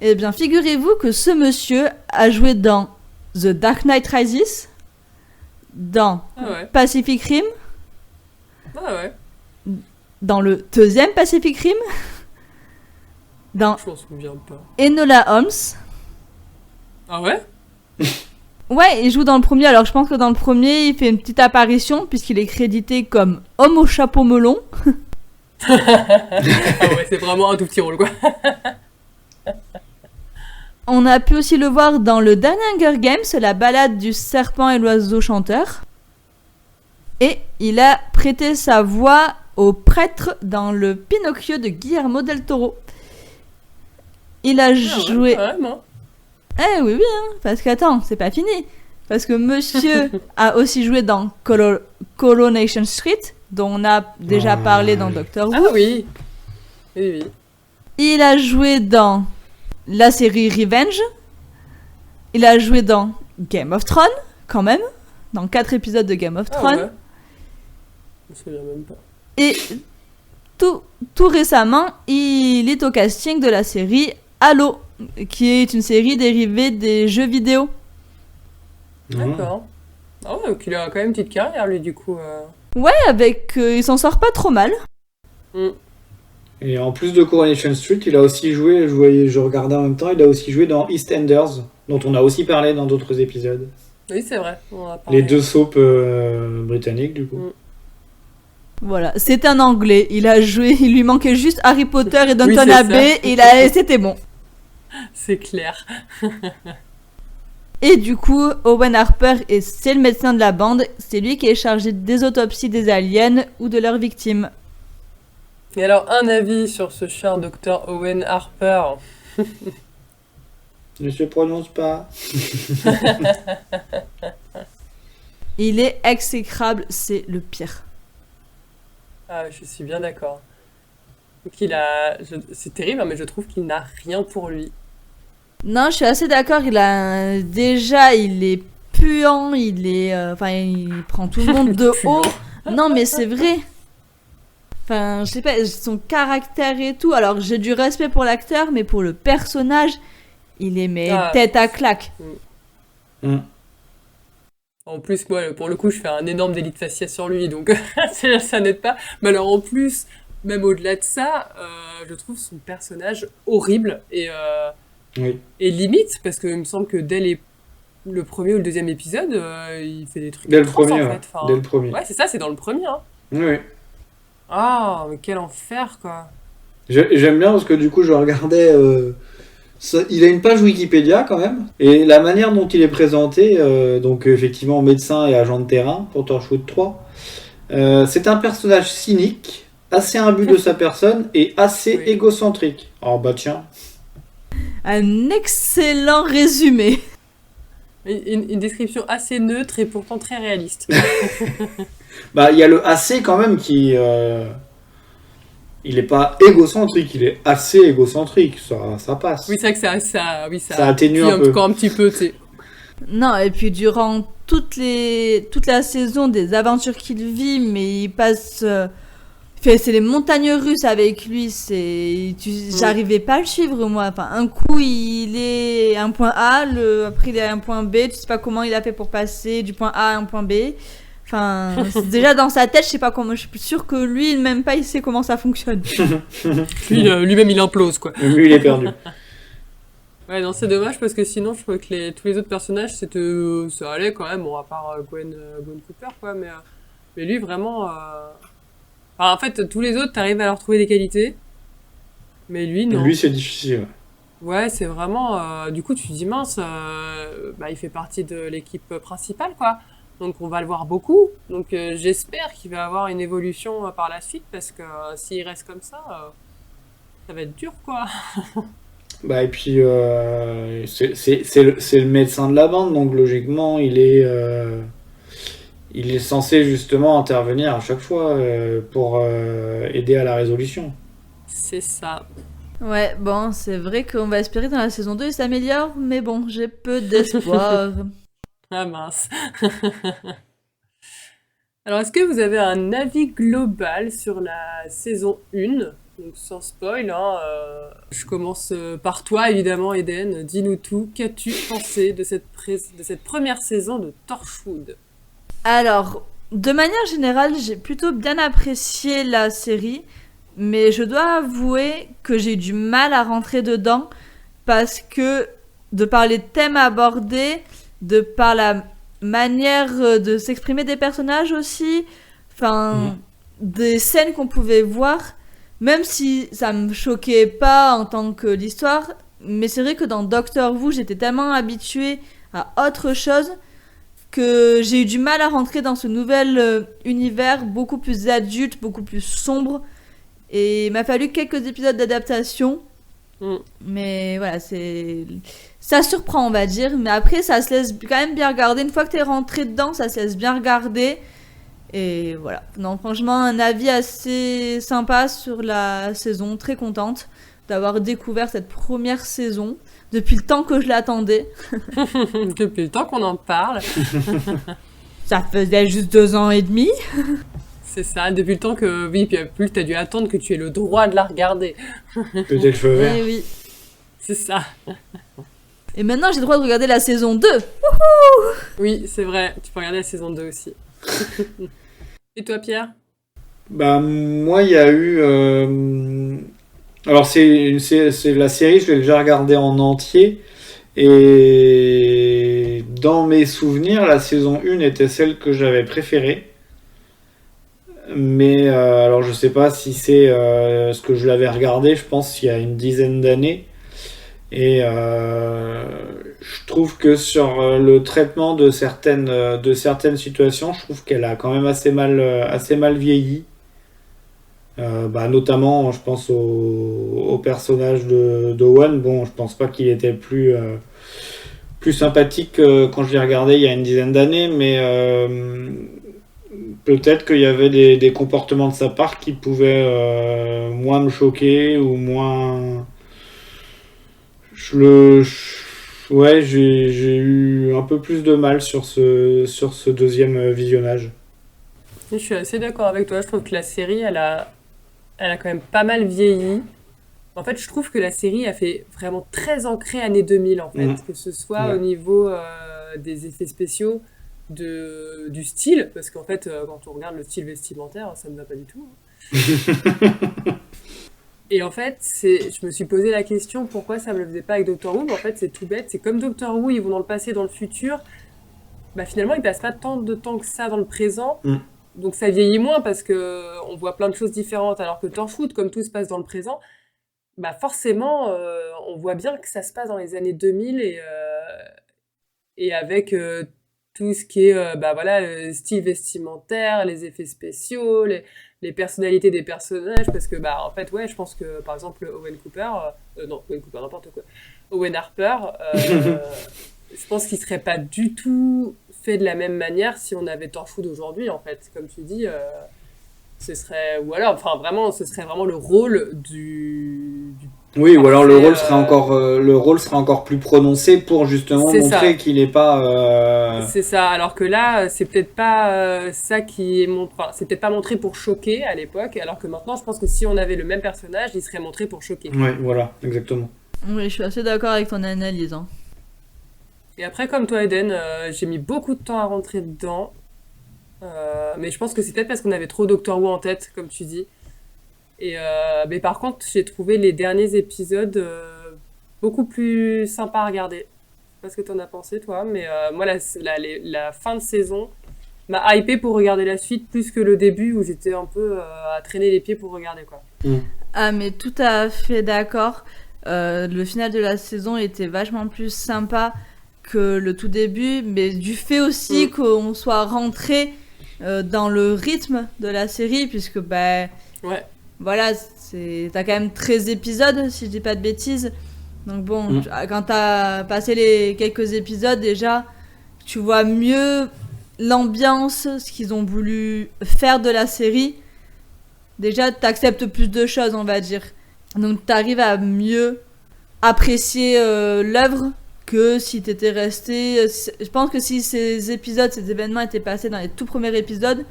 Eh bien, figurez-vous que ce monsieur a joué dans The Dark Knight Rises, dans Ah ouais. Pacific Rim, Ah ouais. dans le deuxième Pacific Rim, dans Je m'en souviens pas. Enola Holmes. Ah ouais? Ouais, il joue dans le premier. Alors, je pense que dans le premier, il fait une petite apparition, puisqu'il est crédité comme homme au chapeau melon. Ah ouais, c'est vraiment un tout petit rôle, quoi. On a pu aussi le voir dans le dernier Hunger Games, la balade du serpent et l'oiseau chanteur. Et il a prêté sa voix au prêtre dans le Pinocchio de Guillermo del Toro. Il a joué... Ah ouais, moi. Eh oui, oui, hein, parce qu'attends, c'est pas fini. Parce que monsieur a aussi joué dans Coronation Street, dont on a déjà parlé dans Doctor Who. Ah oui. Oui, oui. Il a joué dans la série Revenge. Il a joué dans Game of Thrones, quand même. Dans 4 épisodes de Game of Ah Thrones. ouais. Je me souviens même pas. Et tout récemment, il est au casting de la série Halo, qui est une série dérivée des jeux vidéo. D'accord. Ah ouais, donc il a quand même une petite carrière, lui, du coup. Ouais, avec... il s'en sort pas trop mal. Et en plus de Coronation Street, il a aussi joué, je regardais en même temps, il a aussi joué dans EastEnders, dont on a aussi parlé dans d'autres épisodes. Oui, c'est vrai. On en a parlé. Les 2 soaps britanniques, du coup. Voilà, c'est un anglais. Il a joué, il lui manquait juste Harry Potter et Downton Oui, c'est Abbey, et c'était bon. C'est clair. Et du coup, Owen Harper, c'est le médecin de la bande. C'est lui qui est chargé des autopsies des aliens ou de leurs victimes. Et alors, un avis sur ce cher docteur Owen Harper. Ne se prononce pas. Il est exécrable, c'est le pire. Ah, je suis bien d'accord. C'est terrible, hein, mais je trouve qu'il n'a rien pour lui. Non, je suis assez d'accord. Il est puant, il prend tout le monde de haut. Non, mais c'est vrai. Enfin, je sais pas, son caractère et tout. Alors, j'ai du respect pour l'acteur, mais pour le personnage, il est tête à claque. En plus, moi, pour le coup, je fais un énorme délit de faciès sur lui, donc ça n'aide pas. Mais alors, en plus, même au-delà de ça, je trouve son personnage horrible et limite, parce qu'il me semble que dès le premier ou le deuxième épisode, il fait des trucs Dès le atroces, premier, en ouais. fait. Enfin, Dès le premier. Ouais, c'est ça, c'est dans le premier. Hein. Oui. Ah, mais quel enfer, quoi. J'aime bien parce que du coup, je regardais... il a une page Wikipédia quand même, et la manière dont il est présenté, donc effectivement médecin et agent de terrain pour Torchwood 3, c'est un personnage cynique, assez imbu de sa personne et assez égocentrique. Oh bah tiens. Un excellent résumé. Une description assez neutre et pourtant très réaliste. Bah il y a le assez quand même qui... Il est pas égocentrique, il est assez égocentrique, ça passe. Oui, c'est vrai que ça atténue un peu. Encore un petit peu, tu sais. Non, et puis durant toute la saison des aventures qu'il vit, mais il passe... c'est les montagnes russes avec lui, j'arrivais pas à le suivre, moi. Enfin, un coup, il est à un point A, après il est à un point B, tu sais pas comment il a fait pour passer du point A à un point B. Enfin, déjà dans sa tête, je sais pas comment, je suis sûre que lui, même pas, il sait comment ça fonctionne. Lui-même, il implose, quoi. Lui, il est perdu. Ouais, non, c'est dommage parce que sinon, je trouvais que tous les autres personnages, ça allait quand même, bon, à part Gwen Cooper, quoi, mais lui, vraiment. Enfin, en fait, tous les autres, t'arrives à leur trouver des qualités, mais lui, non. Lui, c'est difficile. Ouais, c'est vraiment. Du coup, tu te dis mince, bah, il fait partie de l'équipe principale, quoi. Donc, on va le voir beaucoup. Donc, j'espère qu'il va avoir une évolution par la suite parce que s'il reste comme ça va être dur, quoi. Bah, et puis, c'est le médecin de la bande, donc logiquement, il est censé justement intervenir à chaque fois pour aider à la résolution. C'est ça. Ouais, bon, c'est vrai qu'on va espérer que dans la saison 2 il s'améliore, mais bon, j'ai peu d'espoir. Ah mince. Alors, est-ce que vous avez un avis global sur la saison 1? Donc, sans spoil, hein, je commence par toi, évidemment, Eden. Dis-nous tout. Qu'as-tu pensé de cette première saison de Torchwood? Alors, de manière générale, j'ai plutôt bien apprécié la série, mais je dois avouer que j'ai eu du mal à rentrer dedans parce que, de par les thèmes abordés, de par la manière de s'exprimer des personnages aussi, enfin, des scènes qu'on pouvait voir, même si ça me choquait pas en tant que l'histoire, mais c'est vrai que dans Doctor Who, j'étais tellement habituée à autre chose que j'ai eu du mal à rentrer dans ce nouvel univers beaucoup plus adulte, beaucoup plus sombre. Et il m'a fallu quelques épisodes d'adaptation. Mm. Mais voilà, ça surprend, on va dire. Mais après, ça se laisse quand même bien regarder. Une fois que t'es rentré dedans, ça se laisse bien regarder. Et voilà. Non, franchement, un avis assez sympa sur la saison. Très contente d'avoir découvert cette première saison. Depuis le temps que je l'attendais. Depuis le temps qu'on en parle. Ça faisait juste 2 ans et demi. C'est ça, depuis le temps que. Oui, puis plus que t'as dû attendre que tu aies le droit de la regarder. Que dès le feu vert. Eh oui. C'est ça. Et maintenant, j'ai le droit de regarder la saison 2. Oui, c'est vrai. Tu peux regarder la saison 2 aussi. Et toi, Pierre? Bah, moi, il y a eu. Alors, c'est la série, je l'ai déjà regardée en entier. Et dans mes souvenirs, la saison 1 était celle que j'avais préférée. Mais alors, je sais pas si c'est ce que je l'avais regardé, je pense, il y a une dizaine d'années. Et je trouve que sur le traitement de certaines situations, je trouve qu'elle a quand même assez mal vieilli. Bah, notamment, je pense au personnage d'Owen. Bon, je pense pas qu'il était plus sympathique quand je l'ai regardé il y a une dizaine d'années, mais peut-être qu'il y avait des comportements de sa part qui pouvaient moins me choquer ou moins. Ouais, j'ai eu un peu plus de mal sur ce deuxième visionnage. Je suis assez d'accord avec toi. Je trouve que la série, elle a quand même pas mal vieilli. En fait, je trouve que la série a fait vraiment très ancrée années 2000, en fait. Que ce soit Ouais. au niveau des effets spéciaux, du style, parce qu'en fait, quand on regarde le style vestimentaire, ça ne va pas du tout. Et en fait, je me suis posé la question pourquoi ça me le faisait pas avec Doctor Who. En fait, c'est tout bête. C'est comme Doctor Who, ils vont dans le passé, dans le futur. Bah, finalement, ils passent pas tant de temps que ça dans le présent. Donc ça vieillit moins parce que on voit plein de choses différentes. Alors que Torchwood, comme tout se passe dans le présent, bah forcément, on voit bien que ça se passe dans les années 2000 et avec tout ce qui est bah voilà, le style vestimentaire, les effets spéciaux, les personnalités des personnages. Parce que, bah, en fait, ouais, je pense que, par exemple, Owen Cooper, non, Owen Cooper, n'importe quoi, Owen Harper, je pense qu'il serait pas du tout fait de la même manière si on avait Torchwood aujourd'hui, en fait. Comme tu dis, ce serait, ou alors, enfin, vraiment, ce serait vraiment le rôle du Oui, ou alors le parfait, rôle serait encore plus prononcé pour justement c'est montrer ça. qu'il n'est pas. C'est ça, alors que là, c'est peut-être pas ça qui est enfin, c'est peut-être pas montré pour choquer à l'époque, alors que maintenant, je pense que si on avait le même personnage, il serait montré pour choquer. Ouais, voilà, exactement. Oui, je suis assez d'accord avec ton analyse. Hein. Et après, comme toi, Eden, j'ai mis beaucoup de temps à rentrer dedans, mais je pense que c'est peut-être parce qu'on avait trop Doctor Who en tête, comme tu dis. Et mais par contre, j'ai trouvé les derniers épisodes beaucoup plus sympa à regarder. Je sais pas ce que t'en as pensé, toi, mais moi, la fin de saison m'a hypé pour regarder la suite plus que le début où j'étais un peu à traîner les pieds pour regarder, quoi. Ah, mais tout à fait d'accord. Le final de la saison était vachement plus sympa que le tout début, mais du fait aussi qu'on soit rentré dans le rythme de la série, puisque Ouais. voilà, t'as quand même 13 épisodes, si je dis pas de bêtises. Donc bon, quand t'as passé les quelques épisodes, déjà, tu vois mieux l'ambiance, ce qu'ils ont voulu faire de la série. Déjà, t'acceptes plus de choses, on va dire. Donc t'arrives à mieux apprécier l'œuvre que si t'étais resté... Je pense que si ces événements étaient passés dans les tout premiers épisodes,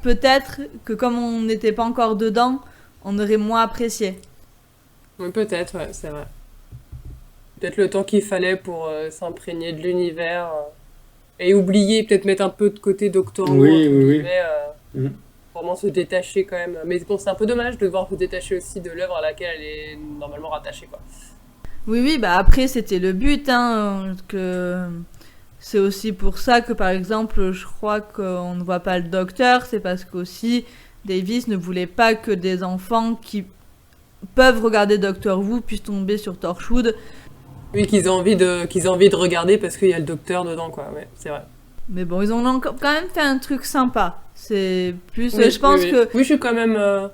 peut-être que comme on n'était pas encore dedans, on aurait moins apprécié. Oui, peut-être, ouais, c'est vrai. Peut-être le temps qu'il fallait pour s'imprégner de l'univers et oublier, peut-être mettre un peu de côté Doctor Who, vraiment se détacher quand même. Mais bon, c'est un peu dommage de devoir se détacher aussi de l'œuvre à laquelle elle est normalement rattachée, quoi. Oui, bah après c'était le but, que c'est aussi pour ça que par exemple, je crois qu'on ne voit pas le docteur, c'est parce qu'aussi Davis ne voulait pas que des enfants qui peuvent regarder Doctor Who puissent tomber sur Torchwood. Oui, qu'ils aient envie de regarder parce qu'il y a le docteur dedans, quoi. Ouais, c'est vrai. Mais bon, ils ont quand même fait un truc sympa. C'est plus, Oui, je pense que... Oui, je suis quand même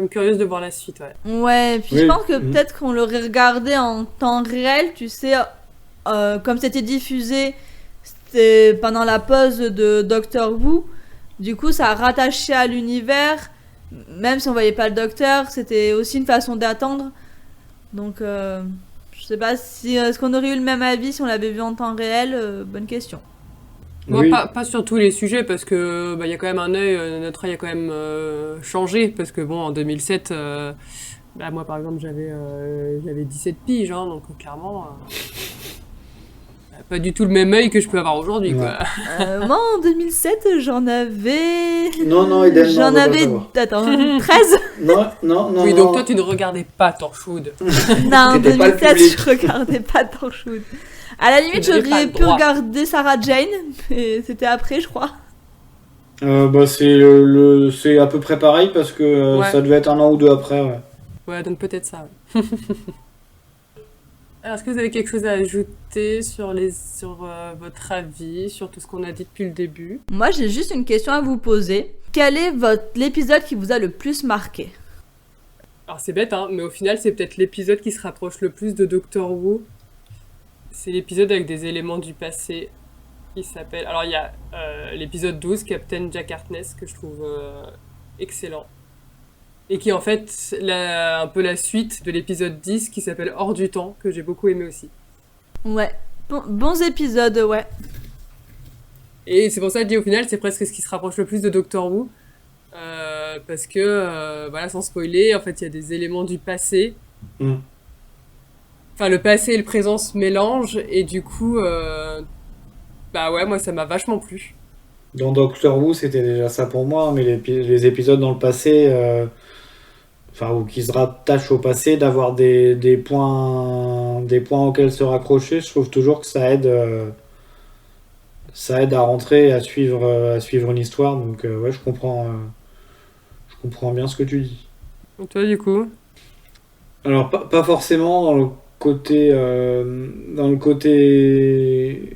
curieuse de voir la suite, ouais. Ouais, puis je pense que peut-être qu'on l'aurait regardé en temps réel, tu sais, comme c'était diffusé, c'était pendant la pause de Doctor Who. Du coup, ça a rattaché à l'univers, même si on voyait pas le docteur, c'était aussi une façon d'attendre. Donc, je sais pas si est-ce qu'on aurait eu le même avis si on l'avait vu en temps réel. Bonne question. Moi, pas sur tous les sujets, parce que y a quand même un œil, notre œil a quand même changé, parce que bon, en 2007, moi par exemple, j'avais 17 piges, donc clairement, pas du tout le même œil que je peux avoir aujourd'hui, quoi. Moi, en 2007, j'en avais... Non, Eden, j'en avais... Attends, 13. Non. Oui, donc toi, tu ne regardais pas Torchwood. Non, en 2007, je regardais pas Torchwood. À la limite, j'aurais pu regarder Sarah Jane, mais c'était après, je crois. C'est à peu près pareil, parce que ça devait être un an ou deux après, ouais. Ouais, donc peut-être ça, ouais. Alors, est-ce que vous avez quelque chose à ajouter sur votre avis, sur tout ce qu'on a dit depuis le début ? Moi, j'ai juste une question à vous poser. Quel est l'épisode qui vous a le plus marqué ? Alors, c'est bête, mais au final, c'est peut-être l'épisode qui se rapproche le plus de Doctor Who. C'est l'épisode avec des éléments du passé qui s'appelle... Alors, il y a l'épisode 12, Captain Jack Harkness, que je trouve excellent. Et qui est en fait un peu la suite de l'épisode 10 qui s'appelle Hors du temps, que j'ai beaucoup aimé aussi. Ouais, bons épisodes, ouais. Et c'est pour ça que je dis au final, c'est presque ce qui se rapproche le plus de Doctor Who. Parce que, sans spoiler, en fait, il y a des éléments du passé. Enfin, le passé et le présent se mélangent, et du coup, moi, ça m'a vachement plu. Dans Doctor Who, c'était déjà ça pour moi, mais les épisodes dans le passé... ou qui se rattachent au passé, d'avoir des points auxquels se raccrocher, je trouve toujours que ça aide à rentrer, à suivre une histoire. Donc je comprends bien ce que tu dis. Et toi, du coup ? Alors pas forcément dans le côté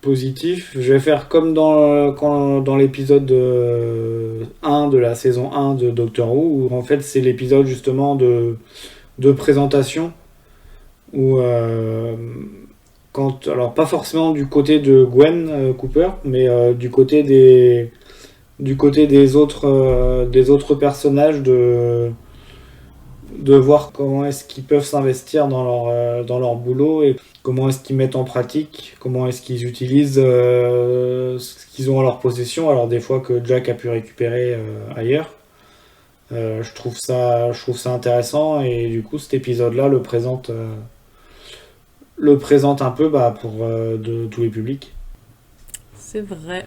positif. Je vais faire comme dans l'épisode 1 de la saison 1 de Doctor Who, où en fait c'est l'épisode justement de présentation, où alors pas forcément du côté de Gwen Cooper, mais du côté des autres personnages, de voir comment est-ce qu'ils peuvent s'investir dans leur boulot, et comment est-ce qu'ils mettent en pratique, comment est-ce qu'ils utilisent ce qu'ils ont à leur possession, alors des fois que Jack a pu récupérer ailleurs. Je trouve ça intéressant, et du coup cet épisode-là le présente un peu pour de tous les publics. C'est vrai.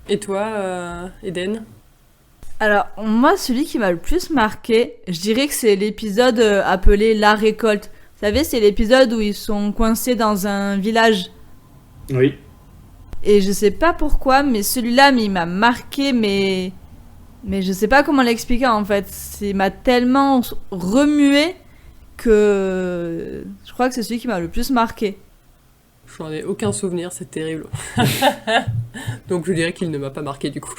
Et toi, Eden ? Alors, moi, celui qui m'a le plus marqué, je dirais que c'est l'épisode appelé La Récolte. Vous savez, c'est l'épisode où ils sont coincés dans un village. Oui. Et je sais pas pourquoi, mais celui-là, il m'a marqué, mais je sais pas comment l'expliquer en fait. Il m'a tellement remué que je crois que c'est celui qui m'a le plus marqué. J'en ai aucun souvenir, c'est terrible. Donc je dirais qu'il ne m'a pas marqué du coup.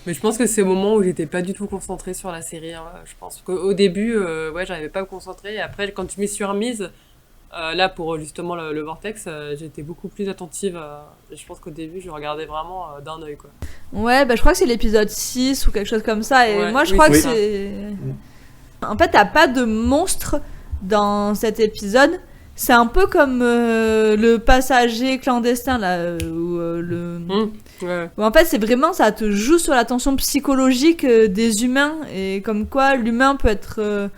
Mais je pense que c'est au moment où j'étais pas du tout concentrée sur la série. Hein. Je pense qu'au début, ouais, j'arrivais pas à me concentrer. Et après, quand je m'y suis remise, là pour justement le Vortex, j'étais beaucoup plus attentive. Et je pense qu'au début, je regardais vraiment d'un œil, quoi. Ouais, bah je crois que c'est l'épisode 6 ou quelque chose comme ça. Et Ouais, moi, je oui, crois que c'est ça. c'est... En fait, t'as pas de monstre dans cet épisode. C'est un peu comme le passager clandestin, là, où Ouais. où en fait, c'est vraiment, ça te joue sur la tension psychologique des humains. Et comme quoi, l'humain peut être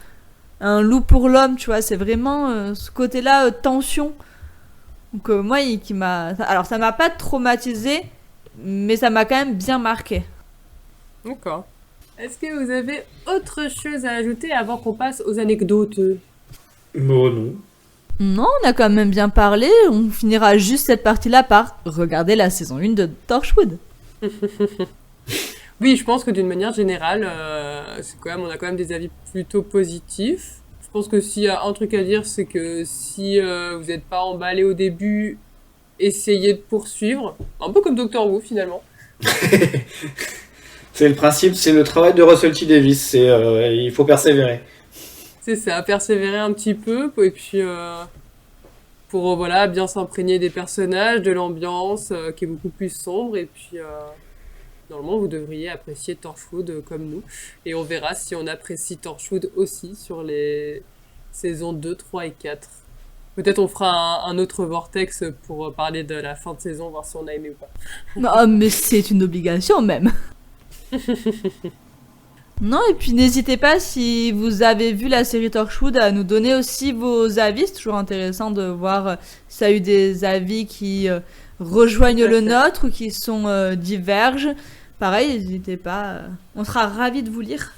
un loup pour l'homme, tu vois. C'est vraiment ce côté-là, tension. Donc moi, qui m'a... Alors, ça m'a pas traumatisé, mais ça m'a quand même bien marqué. D'accord. Est-ce que vous avez autre chose à ajouter avant qu'on passe aux anecdotes? Bon, non. Non, on a quand même bien parlé. On finira juste cette partie-là par regarder la saison 1 de Torchwood. Oui, je pense que d'une manière générale, on a quand même des avis plutôt positifs. Je pense que s'il y a un truc à dire, c'est que si vous n'êtes pas emballé au début, essayez de poursuivre. Un peu comme Doctor Who finalement. C'est le principe, c'est le travail de Russell T Davies. Il faut persévérer. C'est ça, persévérer un petit peu, et puis pour voilà, bien s'imprégner des personnages, de l'ambiance qui est beaucoup plus sombre, et puis normalement vous devriez apprécier Torchwood comme nous, et on verra si on apprécie Torchwood aussi sur les saisons 2, 3 et 4. Peut-être on fera un autre vortex pour parler de la fin de saison, voir si on a aimé ou pas. Non, mais c'est une obligation même. Non, et puis n'hésitez pas, si vous avez vu la série Torchwood, à nous donner aussi vos avis. C'est toujours intéressant de voir si ça a eu des avis qui rejoignent Tout à le fait. nôtre ou qui sont divergent. Pareil, n'hésitez pas, on sera ravis de vous lire.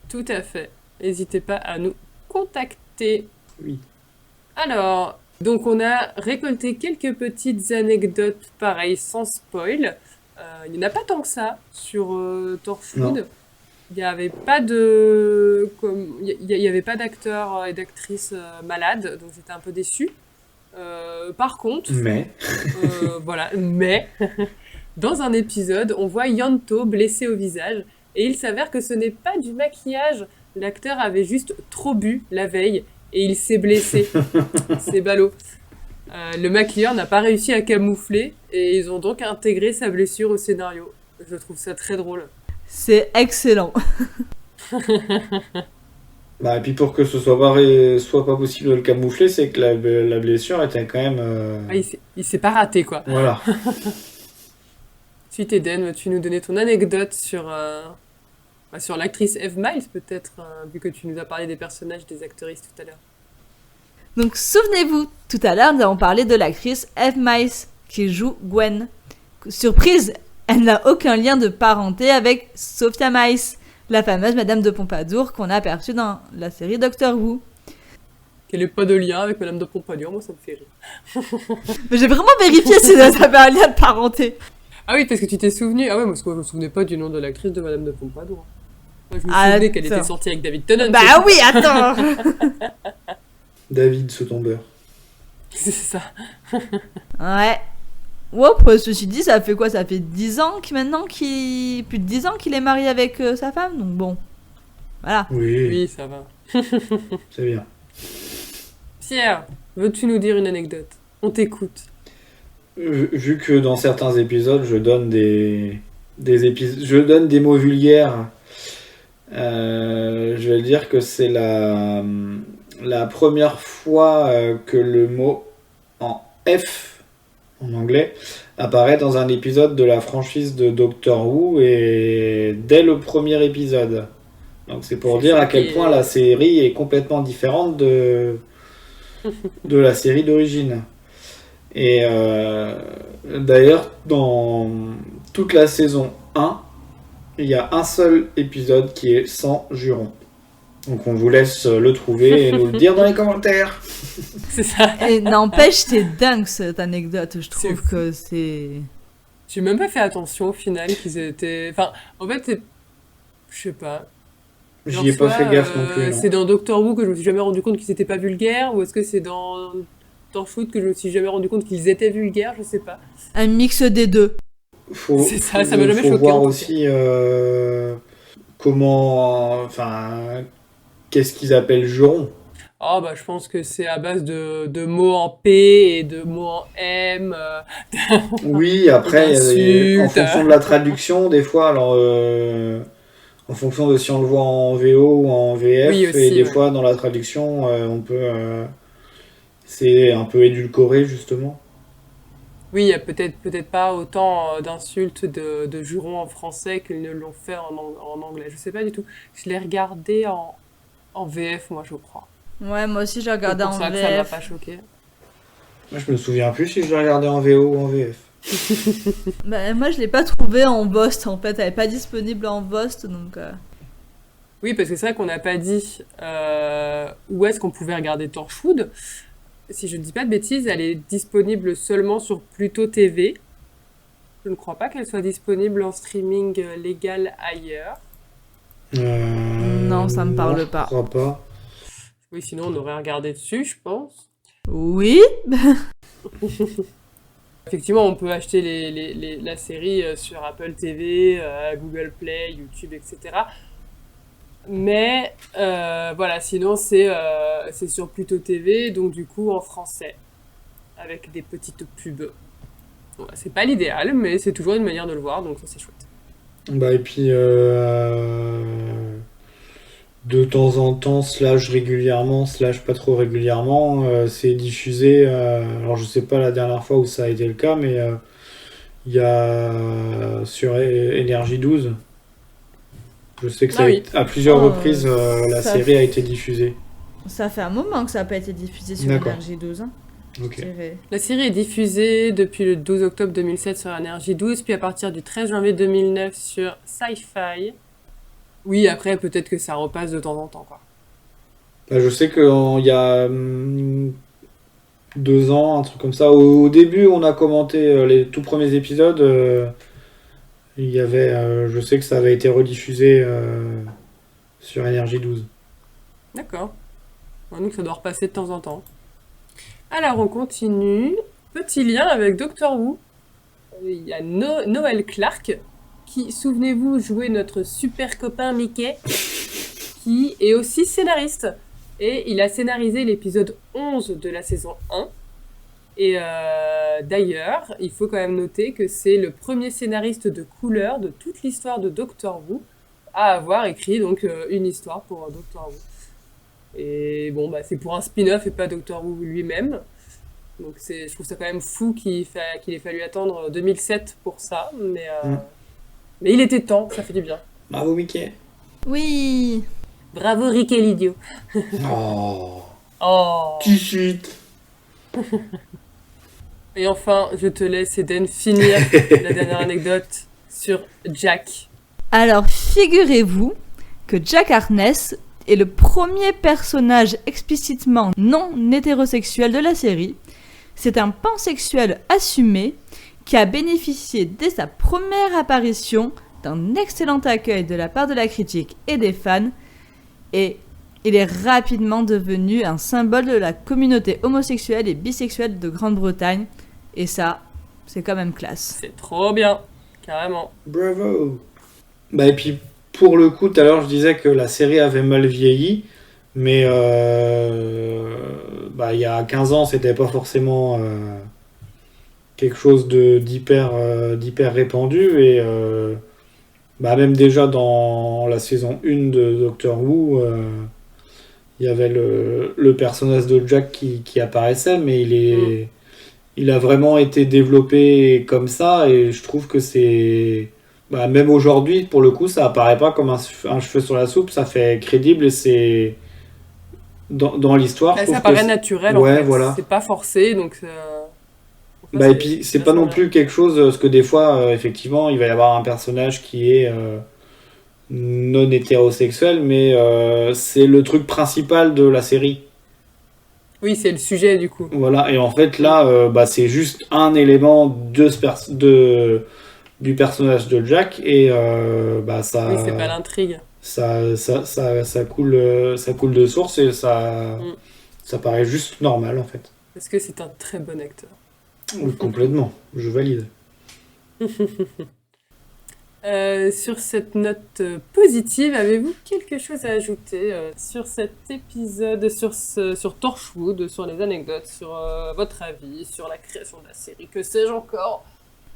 Tout à fait. N'hésitez pas à nous contacter. Oui. Alors, donc on a récolté quelques petites anecdotes pareilles sans spoil. Il n'y en a pas tant que ça sur Torchwood. Non. Il n'y avait pas de, il y avait pas d'acteurs et d'actrices malades, donc j'étais un peu déçue. Par contre, Mais. voilà, mais dans un épisode, on voit Yanto blessé au visage et il s'avère que ce n'est pas du maquillage. L'acteur avait juste trop bu la veille et il s'est blessé. C'est ballot. Le maquilleur n'a pas réussi à camoufler et ils ont donc intégré sa blessure au scénario. Je trouve ça très drôle. C'est excellent. Bah, et puis pour que ce soit pas possible de le camoufler, c'est que la blessure était quand même. Ah, il s'est pas raté, quoi. Voilà. Ensuite, Eden, veux-tu nous donner ton anecdote sur l'actrice Eve Miles, peut-être, vu que tu nous as parlé des personnages des actrices tout à l'heure. Donc souvenez-vous, tout à l'heure nous avons parlé de l'actrice Eve Miles qui joue Gwen. Surprise, elle n'a aucun lien de parenté avec Sophia Miles, la fameuse Madame de Pompadour qu'on a aperçue dans la série Doctor Who. Qu'elle n'ait pas de lien avec Madame de Pompadour, moi ça me fait rire. Mais j'ai vraiment vérifié si ça avait un lien de parenté. Ah oui, parce que tu t'es souvenu. Ah ouais, parce que moi je me souvenais pas du nom de l'actrice de Madame de Pompadour. Moi, je me souvenais qu'elle était Attends. sortie avec David Tennant. Bah oui, attends. David Sautomber. C'est ça. Ouais. Ouais, pour ceci dit, ça fait quoi? Ça fait 10 ans plus de 10 ans qu'il est marié avec sa femme, donc bon. Voilà. Oui, Oui, ça va. c'est bien. Pierre, veux-tu nous dire une anecdote? On t'écoute. Vu que dans certains épisodes, je donne je donne des mots vulgaires, je vais dire que c'est la première fois que le mot en F, en anglais, apparaît dans un épisode de la franchise de Doctor Who et dès le premier épisode. Donc c'est pour C'est dire ça à quel qui point est- la série est complètement différente de la série d'origine. Et d'ailleurs, dans toute la saison 1, il y a un seul épisode qui est sans juron. Donc on vous laisse le trouver et nous le dire dans les commentaires. C'est ça. Et n'empêche, c'est dingue cette anecdote. Je trouve fou. que c'est. J'ai même pas fait attention au final qu'ils étaient. Enfin, en fait, je sais pas. Genre, J'y ai pas soit, fait gaffe non plus. Non. C'est dans Doctor Who que je me suis jamais rendu compte qu'ils étaient pas vulgaires, ou est-ce que c'est dans Torchwood que je me suis jamais rendu compte qu'ils étaient vulgaires, je sais pas. Un mix des deux. C'est ça, ça m'a jamais choqué, Faut voir en tout aussi comment, enfin, qu'est-ce qu'ils appellent juron. Ah bah je pense que c'est à base de mots en P et de mots en M. Oui, après, en D'insultes. fonction de la traduction, des fois, alors, en fonction de si on le voit en VO ou en VF, Oui, et aussi, des ouais. fois dans la traduction, on peut, c'est un peu édulcoré justement. Oui, il y a peut-être pas autant d'insultes de jurons en français qu'ils ne l'ont fait en anglais. Je sais pas du tout. Je l'ai regardé en VF, moi, je crois. Ouais, moi aussi j'ai C'est regardé pour en ça que ça m'a VF. pas choqué. Moi, je me souviens plus si je l'ai regardé en VO ou en VF. Bah, moi je l'ai pas trouvé en Vost en fait, elle est pas disponible en Vost donc. Oui, parce que c'est vrai qu'on n'a pas dit où est-ce qu'on pouvait regarder Torchwood. Si je ne dis pas de bêtises, elle est disponible seulement sur Pluto TV. Je ne crois pas qu'elle soit disponible en streaming légal ailleurs. Non, ça me parle pas. Je crois pas. Oui, sinon on aurait regardé dessus, je pense. Oui. Effectivement, on peut acheter la série sur Apple TV, Google Play, YouTube, etc. Mais voilà, sinon c'est sur Pluto TV, donc du coup en français, avec des petites pubs. Voilà, c'est pas l'idéal, mais c'est toujours une manière de le voir, donc ça c'est chouette. Bah, et puis, de temps en temps, slash régulièrement, slash pas trop régulièrement, c'est diffusé. Alors, je sais pas la dernière fois où ça a été le cas, mais il y a sur Énergie 12. Je sais que Ah oui. à plusieurs Oh, reprises, la ça série a été diffusée. Ça fait un moment que ça n'a pas été diffusé sur D'accord. Énergie 12. Hein, Ok. je dirais. La série est diffusée depuis le 12 octobre 2007 sur Énergie 12, puis à partir du 13 janvier 2009 sur Sci-Fi. Oui, après peut-être que ça repasse de temps en temps, quoi. Bah, je sais qu'il y a 2 ans, un truc comme ça. Au début, on a commenté les tout premiers épisodes. Il y avait, je sais que ça avait été rediffusé sur Énergie 12. D'accord. Ouais, donc ça doit repasser de temps en temps. Alors on continue. Petit lien avec Doctor Who. Il y a Noël Clark qui, souvenez-vous, jouait notre super copain Mickey, qui est aussi scénariste. Et il a scénarisé l'épisode 11 de la saison 1. Et d'ailleurs, il faut quand même noter que c'est le premier scénariste de couleur de toute l'histoire de Doctor Who à avoir écrit donc une histoire pour Doctor Who. Et bon, bah, c'est pour un spin-off et pas Doctor Who lui-même. Donc je trouve ça quand même fou qu'il ait fallu attendre 2007 pour ça. Mais il était temps, ça fait du bien. Bravo Mickey. Oui. Bravo Rick et l'idiot. Oh, Oh. tout de suite. Et enfin, je te laisse Eden finir la dernière anecdote sur Jack. Alors, figurez-vous que Jack Harkness est le premier personnage explicitement non hétérosexuel de la série. C'est un pansexuel assumé qui a bénéficié dès sa première apparition d'un excellent accueil de la part de la critique et des fans, et il est rapidement devenu un symbole de la communauté homosexuelle et bisexuelle de Grande-Bretagne, et ça, c'est quand même classe. C'est trop bien, carrément. Bravo. Bah, et puis, pour le coup, tout à l'heure, je disais que la série avait mal vieilli, mais bah, il y a 15 ans, c'était pas forcément quelque chose d'hyper répandu, et bah, même déjà dans la saison 1 de Doctor Who, il y avait le personnage de Jack qui apparaissait, mais il a vraiment été développé comme ça, et je trouve que c'est... Bah, même aujourd'hui, pour le coup, ça apparaît pas comme un cheveu sur la soupe, ça fait crédible, et c'est... Dans l'histoire, je Là, trouve ça que paraît naturel, en ouais, fait. voilà. C'est pas forcé, donc... Bah, et puis, c'est pas non plus quelque chose, parce que des fois, effectivement, il va y avoir un personnage qui est non hétérosexuel, mais c'est le truc principal de la série. Oui, c'est le sujet du coup. Voilà, et en fait là, c'est juste un élément du personnage de Jack, et ça, Oui, c'est pas l'intrigue. ça coule de source, et ça paraît juste normal en fait. Parce que c'est un très bon acteur. Oui, complètement, je valide. Sur cette note positive, avez-vous quelque chose à ajouter sur cet épisode, sur Torchwood, sur les anecdotes, sur votre avis, sur la création de la série, que sais-je encore?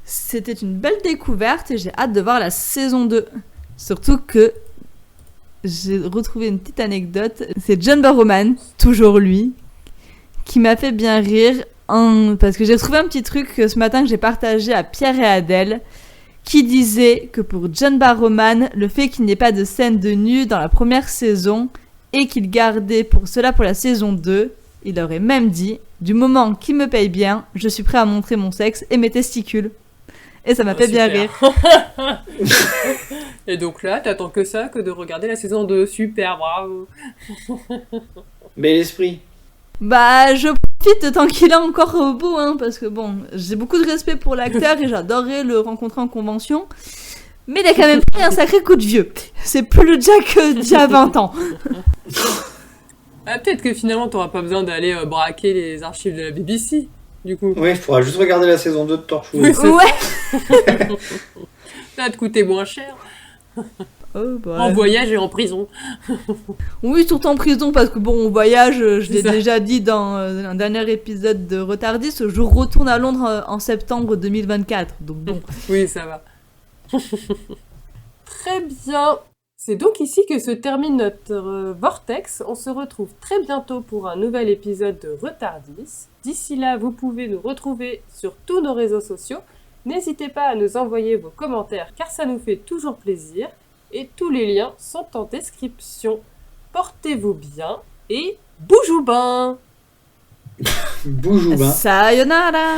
C'était une belle découverte et j'ai hâte de voir la saison 2. Surtout que j'ai retrouvé une petite anecdote. C'est John Barrowman, toujours lui, qui m'a fait bien rire parce que j'ai trouvé un petit truc ce matin que j'ai partagé à Pierre et Adèle, qui disait que pour John Barrowman, le fait qu'il n'y ait pas de scène de nu dans la première saison et qu'il gardait pour cela pour la saison 2, il aurait même dit « Du moment qu'il me paye bien, je suis prêt à montrer mon sexe et mes testicules. » Et ça m'a fait bien rire. Et donc là, t'attends que ça, que de regarder la saison 2. Super, bravo. Bel esprit. Bah, je profite tant qu'il est encore beau, hein, parce que bon, j'ai beaucoup de respect pour l'acteur et j'adorerais le rencontrer en convention. Mais il a quand même pris un sacré coup de vieux. C'est plus le Jack d'il y a 20 ans. Ah, peut-être que finalement, t'auras pas besoin d'aller braquer les archives de la BBC, du coup. Oui, il faudra juste regarder la saison 2 de Torchwood. Oui, c'est Ouais. Ça va te coûter moins cher. Oh, bah. En voyage et en prison. Oui, surtout en prison, parce que bon, on voyage, je C'est l'ai ça. déjà dit dans un dernier épisode de Retardis, je retourne à Londres en septembre 2024. Donc bon. Oui, ça va. Très bien. C'est donc ici que se termine notre Vortex. On se retrouve très bientôt pour un nouvel épisode de Retardis. D'ici là, vous pouvez nous retrouver sur tous nos réseaux sociaux. N'hésitez pas à nous envoyer vos commentaires car ça nous fait toujours plaisir. Et tous les liens sont en description. Portez-vous bien et boujou bain. Boujou, Sayonara.